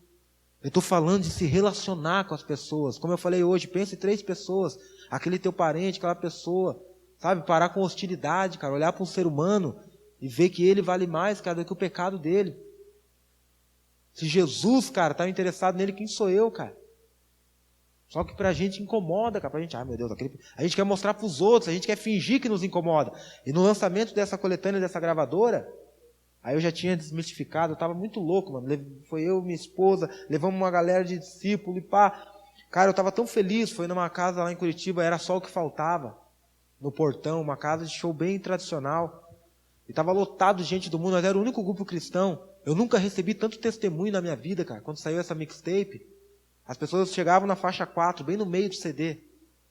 Eu estou falando de se relacionar com as pessoas. Como eu falei hoje, pense em 3 pessoas. Aquele teu parente, aquela pessoa. Sabe, parar com hostilidade, cara. Olhar para um ser humano e ver que ele vale mais, cara, do que o pecado dele. Se Jesus, cara, está interessado nele, quem sou eu, cara? Só que pra gente incomoda, cara. Pra gente, meu Deus, a gente quer mostrar pros outros, a gente quer fingir que nos incomoda. E no lançamento dessa coletânea, dessa gravadora, aí eu já tinha desmistificado, eu tava muito louco, mano. Foi eu, minha esposa, levamos uma galera de discípulo e pá. Cara, eu tava tão feliz, foi numa casa lá em Curitiba, era só o que faltava. No portão, uma casa de show bem tradicional. E estava lotado de gente do mundo, nós era o único grupo cristão. Eu nunca recebi tanto testemunho na minha vida, cara. Quando saiu essa mixtape, as pessoas chegavam na faixa 4, bem no meio do CD.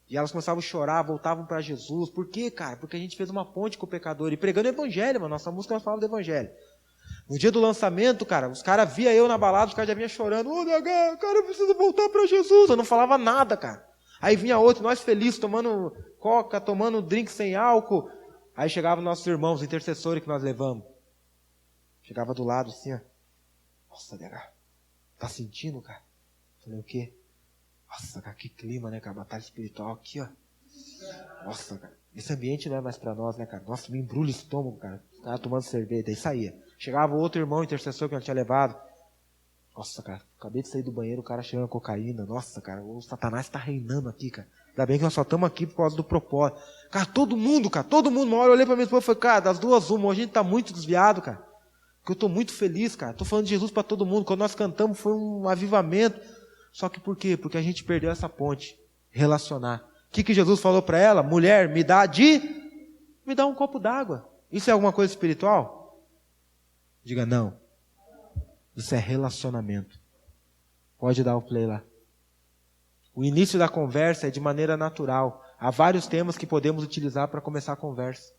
E elas começavam a chorar, voltavam para Jesus. Por quê, cara? Porque a gente fez uma ponte com o pecador. E pregando o evangelho, mano. Nossa música nós falamos do evangelho. No dia do lançamento, cara, os caras viam eu na balada, os caras já vinham chorando. Ô, DH, cara, eu preciso voltar para Jesus. Eu não falava nada, cara. Aí vinha outro, nós felizes, tomando coca, tomando drink sem álcool. Aí chegavam nossos irmãos, os intercessores que nós levamos. Chegava do lado assim, ó. Nossa, DH, tá sentindo, cara? Falei, o quê? Nossa, cara, que clima, né, cara? Batalha espiritual aqui, ó. Nossa, cara. Esse ambiente não é mais pra nós, né, cara? Nossa, me embrulha o estômago, cara. Os caras tomando cerveja, daí saía. Chegava outro irmão intercessor que nós tinha levado. Nossa, cara, acabei de sair do banheiro, o cara cheirando cocaína. Nossa, cara, o Satanás tá reinando aqui, cara. Ainda bem que nós só estamos aqui por causa do propósito. Cara, todo mundo, uma hora eu olhei pra minha esposa e falei, cara, das duas uma, hoje a gente tá muito desviado, cara. Porque eu tô muito feliz, cara. Tô falando de Jesus para todo mundo. Quando nós cantamos foi um avivamento. Só que por quê? Porque a gente perdeu essa ponte. Relacionar. O que Jesus falou para ela? Mulher, me dá um copo d'água. Isso é alguma coisa espiritual? Diga não. Isso é relacionamento. Pode dar o play lá. O início da conversa é de maneira natural. Há vários temas que podemos utilizar para começar a conversa.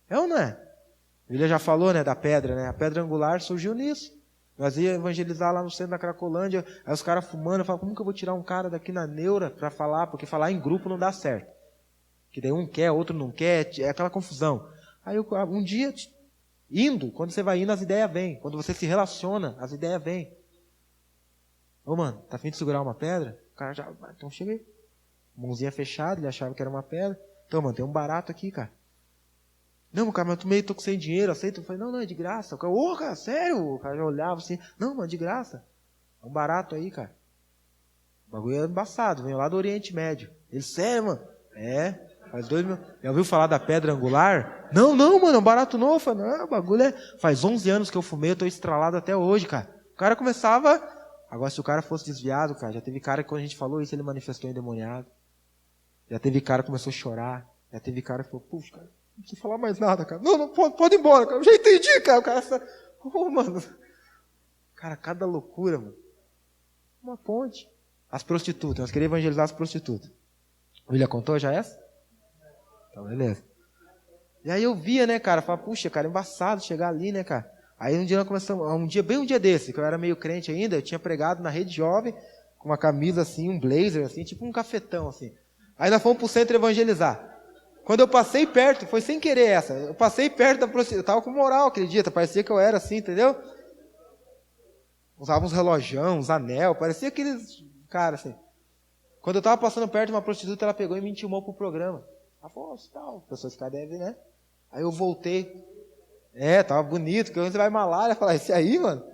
É ou não é? A Bíblia já falou, né, da pedra, né? A pedra angular surgiu nisso. Nós ia evangelizar lá no centro da Cracolândia, aí os caras fumando, eu falo, como que eu vou tirar um cara daqui na neura para falar? Porque falar em grupo não dá certo. Que daí um quer, outro não quer, é aquela confusão. Aí um dia, indo, quando você vai indo, as ideias vêm. Quando você se relaciona, as ideias vêm. Ô mano, tá a fim de segurar uma pedra? O cara já, então cheguei. Mãozinha fechada, ele achava que era uma pedra. Então, mano, tem um barato aqui, cara. Não, cara, mas eu tô sem dinheiro, aceita? Eu falei, não, é de graça. O cara, cara, sério? O cara já olhava assim, não, mano, de graça. É um barato aí, cara. O bagulho é embaçado, veio lá do Oriente Médio. Ele, sério, mano? É, faz 2 mil. Já ouviu falar da pedra angular? Não, mano, é um barato novo. Eu falei, não, o bagulho é... Faz 11 anos que eu fumei, eu tô estralado até hoje, cara. O cara começava... Agora, se o cara fosse desviado, cara, já teve cara que quando a gente falou isso, ele manifestou endemoniado. Já teve cara que começou a chorar. Já teve cara que falou, puxa, cara, não precisa falar mais nada, cara. Não, pode ir embora, cara. Eu já entendi, cara. O cara mano. Cara, cada loucura, mano. Uma ponte. As prostitutas. Nós queríamos evangelizar as prostitutas. A Bíblia contou já essa? Então, beleza. E aí eu via, né, cara. Falava, puxa, cara, embaçado chegar ali, né, cara. Aí um dia nós começamos, bem um dia desse, que eu era meio crente ainda, eu tinha pregado na Rede Jovem, com uma camisa assim, um blazer, assim, tipo um cafetão, assim. Aí nós fomos pro centro evangelizar. Quando eu passei perto, foi sem querer essa, eu passei perto da prostituta, eu tava com moral, acredita, parecia que eu era assim, entendeu? Usava uns relojão, uns anel, parecia aqueles caras assim. Quando eu tava passando perto de uma prostituta, ela pegou e me intimou pro programa. Ela falou, tal, pessoas que devem, né? Aí eu voltei. Tava bonito, porque quando você vai malária, fala, esse aí, mano?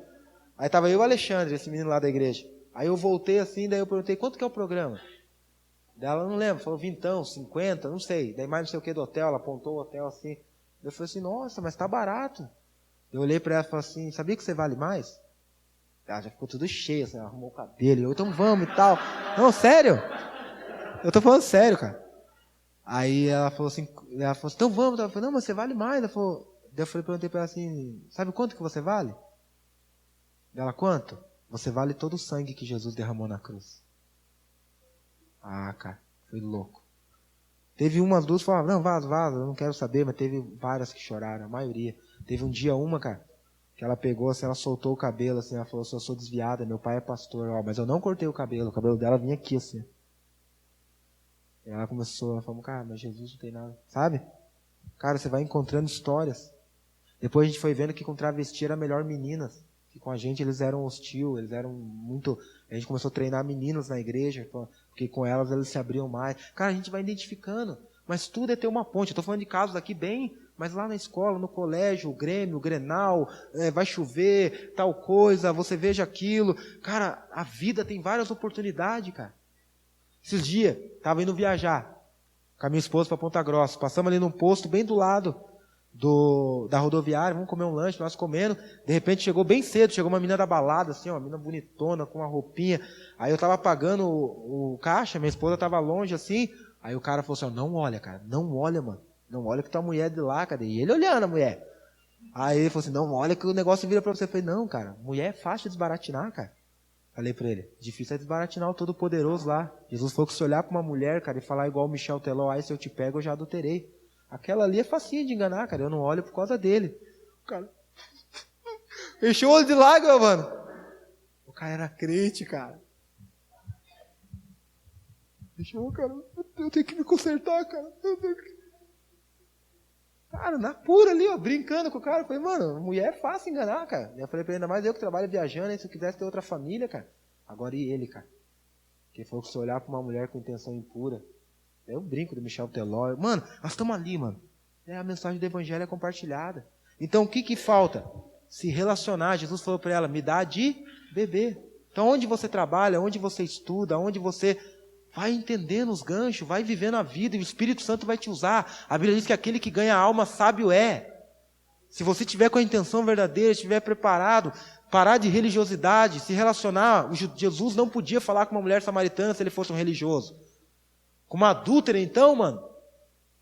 Aí tava eu e o Alexandre, esse menino lá da igreja. Aí eu voltei assim, daí eu perguntei, quanto que é o programa? Daí ela não lembra, falou 20, 50, não sei. Daí mais não sei o que do hotel, ela apontou o hotel assim. Eu falei assim, nossa, mas tá barato. Eu olhei pra ela e falei assim, sabia que você vale mais? Ela já ficou tudo cheia, assim, ela arrumou o cabelo. Eu, então vamos e tal. Não, sério? Eu tô falando sério, cara. Aí ela falou assim, então vamos. Eu falei, não, mas você vale mais. Ela falou... Daí eu perguntei para ela assim, sabe quanto que você vale? Ela, quanto? Você vale todo o sangue que Jesus derramou na cruz. Ah, cara, foi louco. Teve umas duas que falavam, não, vaza, eu não quero saber, mas teve várias que choraram, a maioria. Teve um dia uma, cara, que ela pegou assim, ela soltou o cabelo, assim, ela falou assim, eu sou desviada, meu pai é pastor, ó, mas eu não cortei o cabelo dela vinha aqui, assim. E ela começou, ela falou, cara, mas Jesus não tem nada, sabe? Cara, você vai encontrando histórias. Depois a gente foi vendo que com travesti era melhor meninas. Que com a gente eles eram hostil, eles eram muito... A gente começou a treinar meninos na igreja, porque com elas eles se abriam mais. Cara, a gente vai identificando. Mas tudo é ter uma ponte. Eu estou falando de casos aqui bem... Mas lá na escola, no colégio, o Grêmio, o Grenal, vai chover, tal coisa, você veja aquilo. Cara, a vida tem várias oportunidades, cara. Esses dias, estava indo viajar com a minha esposa para Ponta Grossa. Passamos ali num posto bem do lado da rodoviária, vamos comer um lanche, nós comendo, de repente chegou bem cedo, chegou uma menina da balada, assim, uma menina bonitona, com uma roupinha, aí eu tava pagando o caixa, minha esposa tava longe, assim, aí o cara falou assim, não olha, cara, não olha, mano, não olha que tua mulher é de lá, cadê? E ele olhando a mulher, aí ele falou assim, não olha que o negócio vira pra você, eu falei, não, cara, mulher é fácil de desbaratinar, cara, falei pra ele, difícil é desbaratinar o Todo-Poderoso lá, Jesus falou que se olhar pra uma mulher, cara, e falar igual o Michel Teló, aí se eu te pego, eu já adulterei. Aquela ali é facinho de enganar, cara. Eu não olho por causa dele. O cara... Encheu o olho de lágrima, mano. O cara era crente, cara. Encheu, cara. Eu tenho que me consertar, cara. Cara, na pura ali, ó, brincando com o cara. Eu falei, mano, mulher é fácil enganar, cara. Eu falei pra ele, ainda mais eu que trabalho viajando, hein, se eu quisesse ter outra família, cara. Agora e ele, cara? Que falou que se olhar pra uma mulher com intenção impura... Eu brinco do Michel Teló. Mano, nós estamos ali, mano. A mensagem do evangelho é compartilhada. Então, o que falta? se relacionar. Jesus falou para ela, me dá de beber. Então onde você trabalha, onde você estuda, onde você vai entendendo os ganchos, vai vivendo a vida e o Espírito Santo vai te usar. A Bíblia diz que aquele que ganha a alma sábio é. Se você estiver com a intenção verdadeira, estiver preparado, parar de religiosidade, se relacionar. Jesus não podia falar com uma mulher samaritana se ele fosse um religioso. Com uma adúltera então, mano.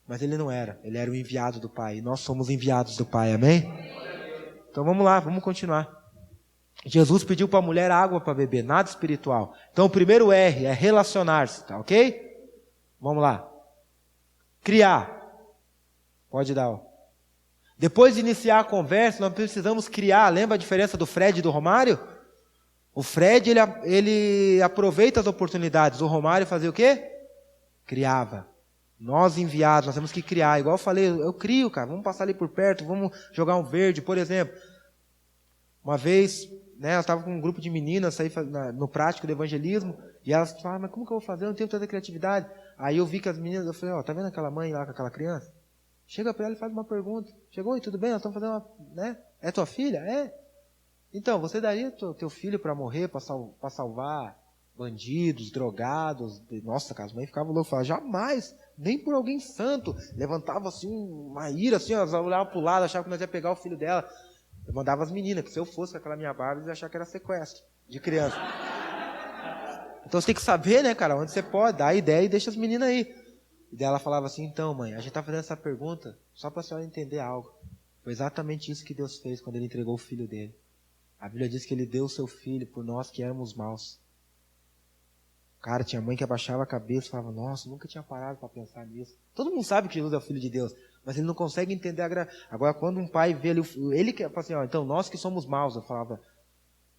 Mas ele não era. Ele era o enviado do Pai. E nós somos enviados do Pai, amém? Então vamos lá, vamos continuar. Jesus pediu para a mulher água para beber, nada espiritual. Então o primeiro R é relacionar-se, tá ok? Vamos lá. Criar. Pode dar, ó. Depois de iniciar a conversa, nós precisamos criar. Lembra a diferença do Fred e do Romário? O Fred, ele aproveita as oportunidades. O Romário fazia o quê? Criava. Nós enviados, nós temos que criar. Igual eu falei, eu crio, cara. Vamos passar ali por perto, vamos jogar um verde. Por exemplo, uma vez, né, eu estava com um grupo de meninas aí no prático do evangelismo, e elas falavam, mas como que eu vou fazer? Eu não tenho tanta criatividade. Aí eu vi que as meninas, eu falei, ó, tá vendo aquela mãe lá com aquela criança? Chega para ela e faz uma pergunta. Chegou, e tudo bem? Nós estamos fazendo uma, né? É tua filha? É. Então, você daria teu filho para morrer, para salvar bandidos, drogados? Nossa, cara, as mães ficavam loucas, falavam, jamais, nem por alguém santo. Levantava assim, uma ira, assim, elas olhavam para o lado, achavam que nós ia pegar o filho dela. Eu mandava as meninas, que se eu fosse com aquela minha barba, eles iam achar que era sequestro de criança. Então você tem que saber, né, cara, onde você pode, dar a ideia e deixa as meninas aí. E daí ela falava assim, então mãe, a gente está fazendo essa pergunta só para a senhora entender algo. Foi exatamente isso que Deus fez quando Ele entregou o filho dele. A Bíblia diz que Ele deu o seu filho por nós que éramos maus. Cara, tinha mãe que abaixava a cabeça e falava, nossa, nunca tinha parado para pensar nisso. Todo mundo sabe que Jesus é o Filho de Deus, mas ele não consegue entender a graça. Agora, quando um pai vê ele que fala assim, ó, então nós que somos maus, eu falava,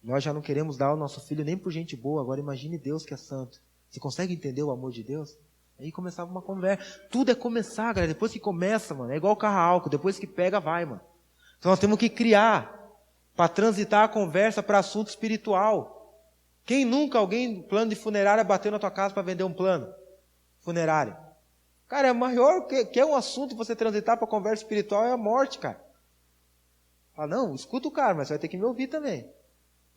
nós já não queremos dar o nosso filho nem por gente boa, agora imagine Deus que é santo. Você consegue entender o amor de Deus? Aí começava uma conversa. Tudo é começar, galera. Depois que começa, mano, é igual carro a álcool. Depois que pega, vai, mano. Então nós temos que criar para transitar a conversa para assunto espiritual. Quem nunca alguém, plano de funerária, bateu na tua casa para vender um plano funerário? Cara, é maior que é um assunto você transitar para conversa espiritual é a morte, cara. Fala, não, escuta o cara, mas você vai ter que me ouvir também.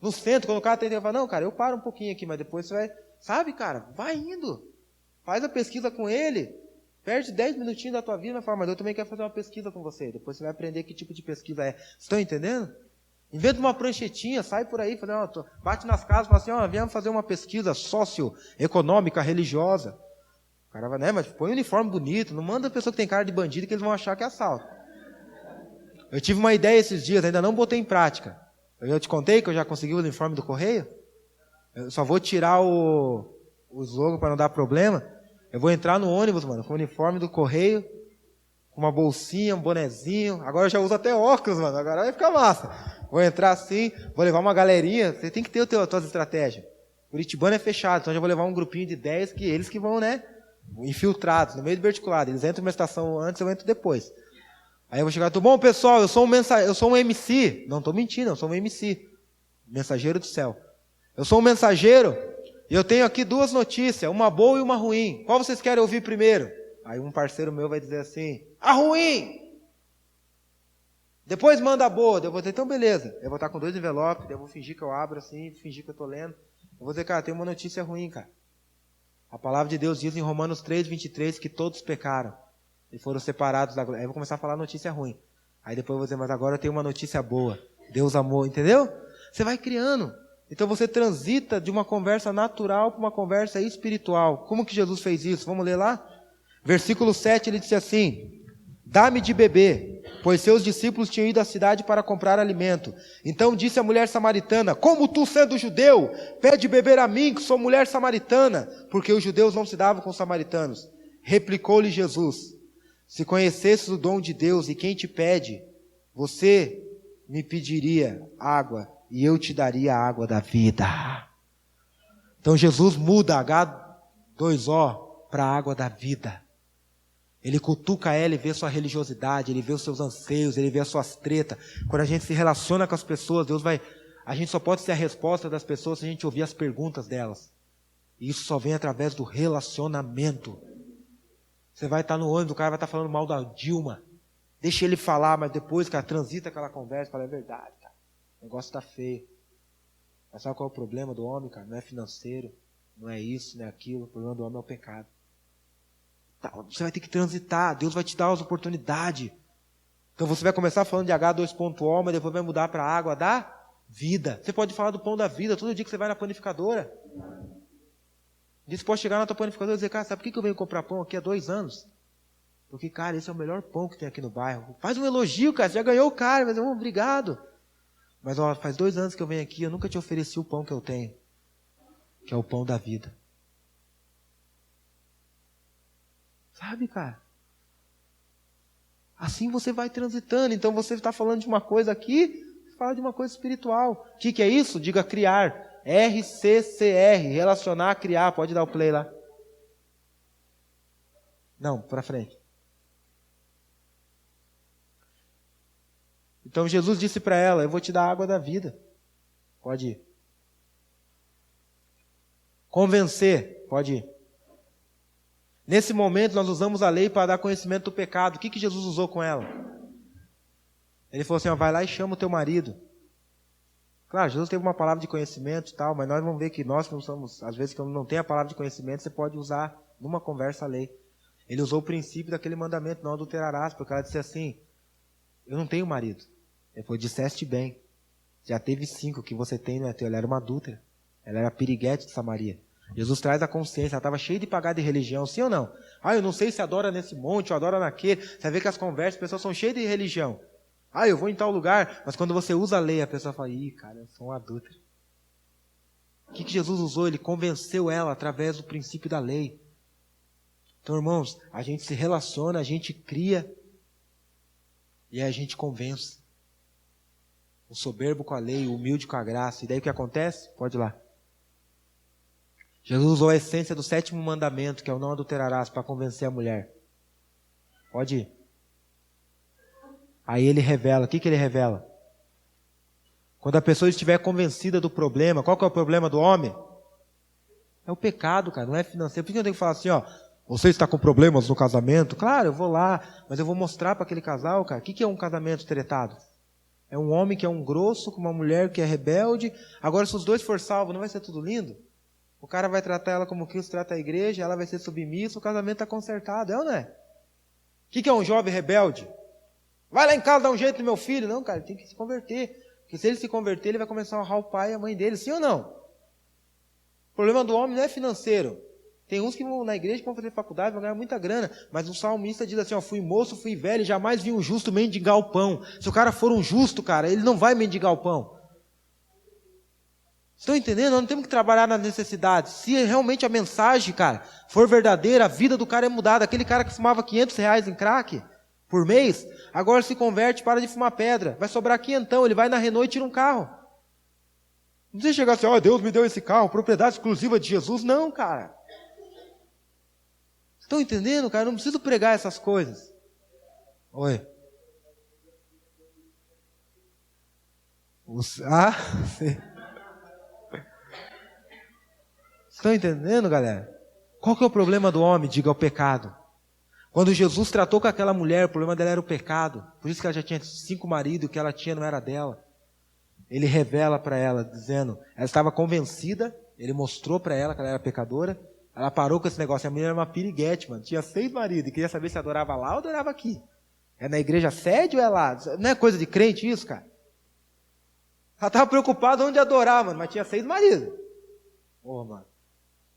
No centro, quando o cara tenta falar, não, cara, eu paro um pouquinho aqui, mas depois você vai... Sabe, cara, vai indo. Faz a pesquisa com ele, perde 10 minutinhos da tua vida e fala, mas eu também quero fazer uma pesquisa com você. Depois você vai aprender que tipo de pesquisa é. Vocês estão entendendo? Inventa uma pranchetinha, sai por aí, bate nas casas e fala assim, ó, viemos fazer uma pesquisa socioeconômica, religiosa. O cara vai, né, mas põe um uniforme bonito, não manda a pessoa que tem cara de bandido que eles vão achar que é assalto. Eu tive uma ideia esses dias, ainda não botei em prática. Eu te contei que eu já consegui o uniforme do correio? Eu só vou tirar o slogan para não dar problema. Eu vou entrar no ônibus, mano, com o uniforme do correio, com uma bolsinha, um bonezinho. Agora eu já uso até óculos, mano. Agora vai ficar massa. Vou entrar assim, vou levar uma galerinha. Você tem que ter as tuas estratégias. Curitibano é fechado, então eu já vou levar um grupinho de 10 que eles que vão, né, infiltrados, no meio do verticulado. Eles entram numa estação antes, eu entro depois. Aí eu vou chegar, tudo bom, pessoal? Eu sou um MC. Não estou mentindo, eu sou um MC. Mensageiro do céu. Eu sou um mensageiro. E eu tenho aqui 2 notícias, uma boa e uma ruim. Qual vocês querem ouvir primeiro? Aí um parceiro meu vai dizer assim, a ruim! Depois manda a boa. Eu vou dizer, então beleza. Eu vou estar com 2 envelopes, eu vou fingir que eu abro assim, fingir que eu estou lendo. Eu vou dizer, cara, tem uma notícia ruim, cara. A palavra de Deus diz em Romanos 3:23 que todos pecaram e foram separados da glória. Aí eu vou começar a falar notícia ruim. Aí depois eu vou dizer, mas agora eu tenho uma notícia boa. Deus amou, entendeu? Você vai criando. Então você transita de uma conversa natural para uma conversa espiritual. Como que Jesus fez isso? Vamos ler lá? Versículo 7, ele disse assim, dá-me de beber, pois seus discípulos tinham ido à cidade para comprar alimento. Então disse a mulher samaritana, como tu sendo judeu, pede beber a mim, que sou mulher samaritana, porque os judeus não se davam com os samaritanos. Replicou-lhe Jesus, se conhecesses o dom de Deus e quem te pede, você me pediria água, e eu te daria a água da vida. Então Jesus muda H2O para a água da vida. Ele cutuca ela e vê sua religiosidade, ele vê os seus anseios, ele vê as suas tretas. Quando a gente se relaciona com as pessoas, a gente só pode ser a resposta das pessoas se a gente ouvir as perguntas delas. E isso só vem através do relacionamento. Você vai estar no ônibus, o cara vai estar falando mal da Dilma. Deixa ele falar, mas depois, cara, transita aquela conversa, fala, é verdade, cara. O negócio está feio. Mas sabe qual é o problema do homem, cara? Não é financeiro, não é isso, não é aquilo. O problema do homem é o pecado. Você vai ter que transitar, Deus vai te dar as oportunidades. Então você vai começar falando de H2.O, mas depois vai mudar para a água da vida. Você pode falar do pão da vida todo dia que você vai na panificadora. Você pode chegar na tua panificadora e dizer, cara, sabe por que eu venho comprar pão aqui há 2 anos? Porque, cara, esse é o melhor pão que tem aqui no bairro. Faz um elogio, cara, você já ganhou o cara, mas obrigado. Mas ó, faz 2 anos que eu venho aqui, eu nunca te ofereci o pão que eu tenho, que é o pão da vida. Sabe, cara? Assim você vai transitando. Então você está falando de uma coisa aqui, fala de uma coisa espiritual. O que é isso? Diga criar. RCCR, relacionar, criar. Pode dar o play lá. Não, para frente. Então Jesus disse para ela, eu vou te dar a água da vida. Pode ir. Convencer. Pode ir. Nesse momento nós usamos a lei para dar conhecimento do pecado. O que Jesus usou com ela? Ele falou assim, ó, vai lá e chama o teu marido. Claro, Jesus teve uma palavra de conhecimento e tal, mas nós vamos ver que nós não somos, às vezes, quando não tem a palavra de conhecimento, você pode usar numa conversa a lei. Ele usou o princípio daquele mandamento, não adulterarás, porque ela disse assim, eu não tenho marido. Ele falou, disseste bem, já teve 5, que você tem não é teu. Ela era uma adúltera, ela era piriguete de Samaria. Jesus traz a consciência, ela estava cheia de pagar de religião, sim ou não? Ah, eu não sei se adora nesse monte, ou adora naquele. Você vê que as conversas, as pessoas são cheias de religião. Ah, eu vou em tal lugar, mas quando você usa a lei, a pessoa fala, ih, cara, eu sou um adúltero. O que Jesus usou? Ele convenceu ela através do princípio da lei. Então, irmãos, a gente se relaciona, a gente cria, e aí a gente convence. O soberbo com a lei, o humilde com a graça. E daí o que acontece? Pode ir lá. Jesus usou a essência do 7º mandamento, que é o não adulterarás, para convencer a mulher. Pode ir. Aí ele revela. O que ele revela? Quando a pessoa estiver convencida do problema, qual que é o problema do homem? É o pecado, cara, não é financeiro. Por que eu tenho que falar assim, ó, você está com problemas no casamento? Claro, eu vou lá, mas eu vou mostrar para aquele casal, cara, o que é um casamento tretado? É um homem que é um grosso com uma mulher que é rebelde. Agora, se os dois for salvos, não vai ser tudo lindo? O cara vai tratar ela como Cristo trata a igreja, ela vai ser submissa, o casamento está consertado, é ou não é? O que é um jovem rebelde? Vai lá em casa dar um jeito no meu filho. Não, cara, ele tem que se converter. Porque se ele se converter, ele vai começar a honrar o pai e a mãe dele, sim ou não? O problema do homem não é financeiro. Tem uns que vão na igreja, vão fazer faculdade, vão ganhar muita grana. Mas o salmista diz assim, ó, fui moço, fui velho, jamais vi um justo mendigar o pão. Se o cara for um justo, cara, ele não vai mendigar o pão. Estão entendendo? Nós não temos que trabalhar nas necessidades. Se realmente a mensagem, cara, for verdadeira, a vida do cara é mudada. Aquele cara que fumava R$500 em crack por mês, agora se converte, para de fumar pedra. Vai sobrar quinhentão, ele vai na Renault e tira um carro. Não precisa chegar assim, ó, Deus me deu esse carro, propriedade exclusiva de Jesus. Não, cara. Estão entendendo, cara? Eu não preciso pregar essas coisas. Oi. Sim. Estão entendendo, galera? Qual que é o problema do homem? Diga o pecado. Quando Jesus tratou com aquela mulher, o problema dela era o pecado. Por isso que ela já tinha 5 maridos, o que ela tinha não era dela. Ele revela para ela, dizendo, ela estava convencida, ele mostrou para ela que ela era pecadora, ela parou com esse negócio, a mulher era uma piriguete, mano, tinha 6 maridos, e queria saber se adorava lá ou adorava aqui. É na igreja sede ou é lá? Não é coisa de crente isso, cara? Ela estava preocupada onde adorar, mano, mas tinha 6 maridos. Mano.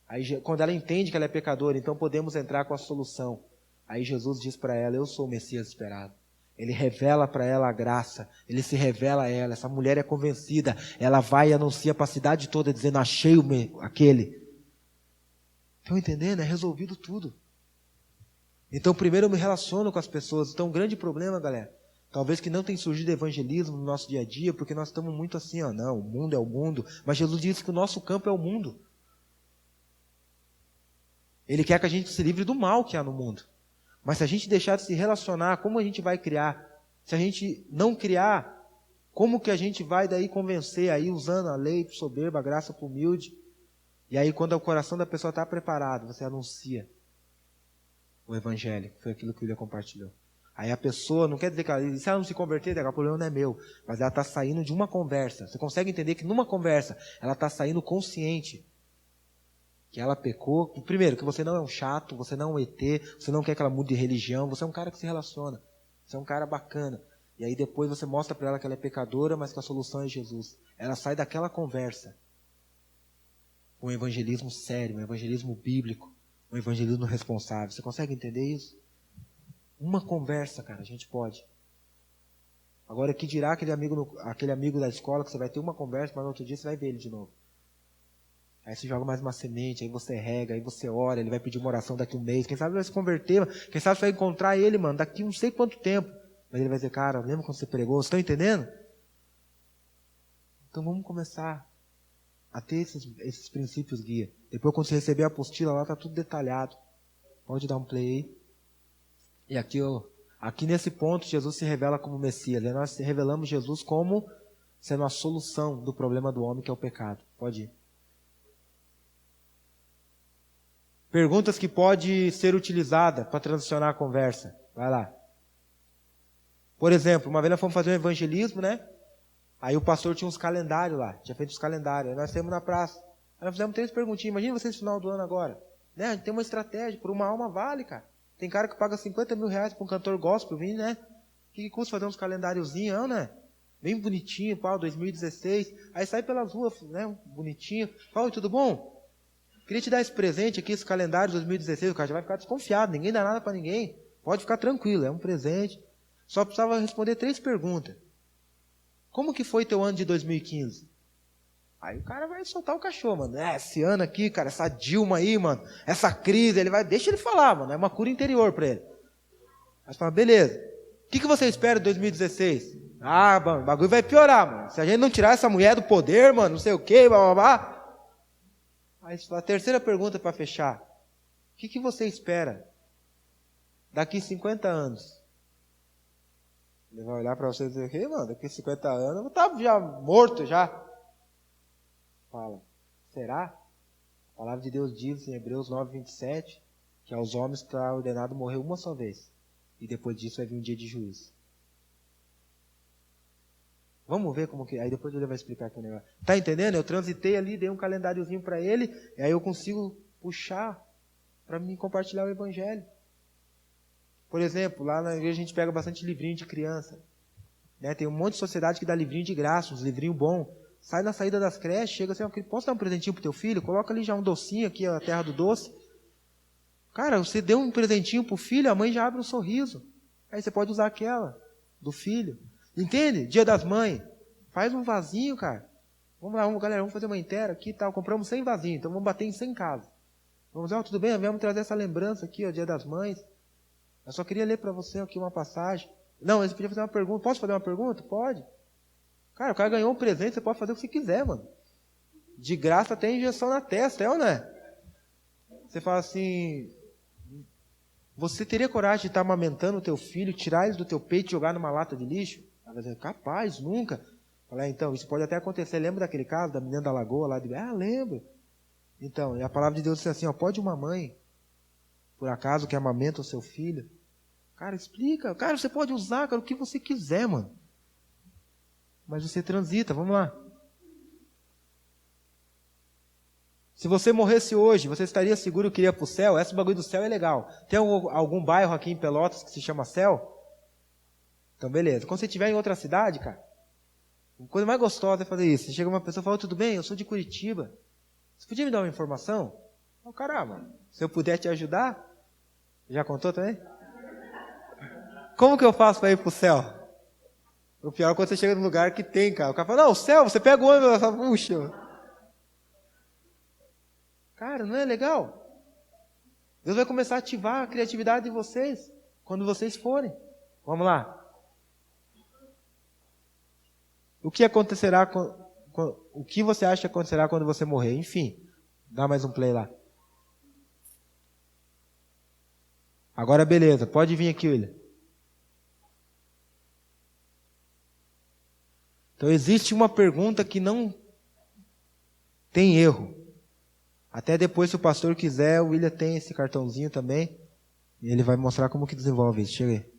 Aí, quando ela entende que ela é pecadora, então podemos entrar com a solução. Aí Jesus diz para ela, eu sou o Messias esperado. Ele revela para ela a graça, ele se revela a ela. Essa mulher é convencida, ela vai e anuncia para a cidade toda, dizendo, achei aquele. Estão entendendo? É resolvido tudo. Então, primeiro eu me relaciono com as pessoas. Então, um grande problema, galera, talvez que não tenha surgido evangelismo no nosso dia a dia, porque nós estamos muito assim, ó, não, o mundo é o mundo. Mas Jesus disse que o nosso campo é o mundo. Ele quer que a gente se livre do mal que há no mundo. Mas se a gente deixar de se relacionar, como a gente vai criar? Se a gente não criar, como que a gente vai daí convencer? Aí usando a lei para o soberbo, a graça para o humilde. E aí quando o coração da pessoa está preparado, você anuncia o evangelho. Foi aquilo que o William compartilhou. Aí a pessoa, não quer dizer que se ela não se converter, o problema não é meu. Mas ela está saindo de uma conversa. Você consegue entender que numa conversa, ela está saindo consciente. Que ela pecou. Primeiro, que você não é um chato, você não é um ET, você não quer que ela mude de religião, você é um cara que se relaciona. Você é um cara bacana. E aí depois você mostra para ela que ela é pecadora, mas que a solução é Jesus. Ela sai daquela conversa. Um evangelismo sério, um evangelismo bíblico, um evangelismo responsável. Você consegue entender isso? Uma conversa, cara, a gente pode. Agora, que dirá aquele amigo da escola que você vai ter uma conversa, mas no outro dia você vai ver ele de novo. Aí você joga mais uma semente, aí você rega, aí você ora, ele vai pedir uma oração daqui a um mês. Quem sabe ele vai se converter, quem sabe você vai encontrar ele, mano, daqui não sei quanto tempo. Mas ele vai dizer, cara, lembra quando você pregou? Vocês estão entendendo? Então vamos começar a ter esses princípios guia. Depois quando você receber a apostila lá, tá tudo detalhado. Pode dar um play aí. E aqui nesse ponto, Jesus se revela como Messias. E nós revelamos Jesus como sendo a solução do problema do homem, que é o pecado. Pode ir. Perguntas que pode ser utilizada para transicionar a conversa. Vai lá. Por exemplo, uma vez nós fomos fazer um evangelismo, né? Aí o pastor tinha uns calendários lá. Tinha feito os calendários. Aí nós saímos na praça. Aí nós fizemos 3 perguntinhas. Imagina vocês no final do ano agora. Né? A gente tem uma estratégia. Por uma alma vale, cara. Tem cara que paga 50 mil reais para um cantor gospel vir, né? O que custa fazer uns calendáriozinhos, né? Bem bonitinho, pau, 2016. Aí sai pelas ruas, né? Bonitinho. Fala, tudo bom? Queria te dar esse presente aqui, esse calendário de 2016. O cara já vai ficar desconfiado. Ninguém dá nada para ninguém. Pode ficar tranquilo, é um presente. Só precisava responder 3 perguntas. Como que foi teu ano de 2015? Aí o cara vai soltar o cachorro, mano. Esse ano aqui, cara, essa Dilma aí, mano, essa crise, deixa ele falar, mano. É uma cura interior para ele. Aí você fala, beleza. O que você espera de 2016? Ah, mano, o bagulho vai piorar, mano. Se a gente não tirar essa mulher do poder, mano, não sei o quê, blá, blá, blá. Aí você fala, a terceira pergunta para fechar. O que você espera daqui 50 anos? Ele vai olhar para você e dizer, okay, mano, daqui 50 anos eu vou estar já morto já. Fala, será? A palavra de Deus diz em Hebreus 9, 27, que aos homens está ordenado morrer uma só vez. E depois disso vai vir um dia de juízo. Vamos ver como que... Aí depois ele vai explicar aqui o negócio. Tá entendendo? Eu transitei ali, dei um calendáriozinho para ele, e aí eu consigo puxar para me compartilhar o evangelho. Por exemplo, lá na igreja a gente pega bastante livrinho de criança. Né? Tem um monte de sociedade que dá livrinho de graça, uns livrinhos bons. Sai na saída das creches, chega assim, posso dar um presentinho pro teu filho? Coloca ali já um docinho aqui, a terra do doce. Cara, você deu um presentinho pro filho, a mãe já abre um sorriso. Aí você pode usar aquela, do filho. Entende? Dia das Mães. Faz um vasinho, cara. Vamos lá, galera, vamos fazer uma inteira aqui e tal. Compramos 100 vasinhos, então vamos bater em 100 casas. Vamos dizer, tudo bem, vamos trazer essa lembrança aqui, ó, Dia das Mães. Eu só queria ler para você aqui uma passagem. Não, você podia fazer uma pergunta. Posso fazer uma pergunta? Pode. Cara, o cara ganhou um presente, você pode fazer o que você quiser, mano. De graça até injeção na testa, é ou não é? Você fala assim, você teria coragem de estar amamentando o teu filho, tirar ele do teu peito e jogar numa lata de lixo? Ela vai dizer, capaz, nunca. Fala, então, isso pode até acontecer. Lembra daquele caso da menina da lagoa lá? Lembro. Então, e a palavra de Deus diz assim, ó, pode uma mãe, por acaso, que amamenta o seu filho? Cara, explica. Cara, você pode usar, cara, o que você quiser, mano. Mas você transita, vamos lá. Se você morresse hoje, você estaria seguro que iria para o céu? Esse bagulho do céu é legal. Tem algum bairro aqui em Pelotas que se chama céu? Então, beleza. Quando você estiver em outra cidade, cara, a coisa mais gostosa é fazer isso. Você chega uma pessoa e fala, tudo bem, eu sou de Curitiba. Você podia me dar uma informação? Oh, caramba, se eu puder te ajudar, já contou também? Como que eu faço para ir para o céu? O pior é quando você chega num lugar que tem, cara. O cara fala, não, o céu, você pega o ônibus e fala, puxa. Cara, não é legal? Deus vai começar a ativar a criatividade de vocês quando vocês forem. Vamos lá. O que acontecerá o que você acha que acontecerá quando você morrer? Enfim, dá mais um play lá. Agora beleza, pode vir aqui, William. Então existe uma pergunta que não tem erro. Até depois, se o pastor quiser, o William tem esse cartãozinho também. E ele vai mostrar como que desenvolve isso. Chega aí.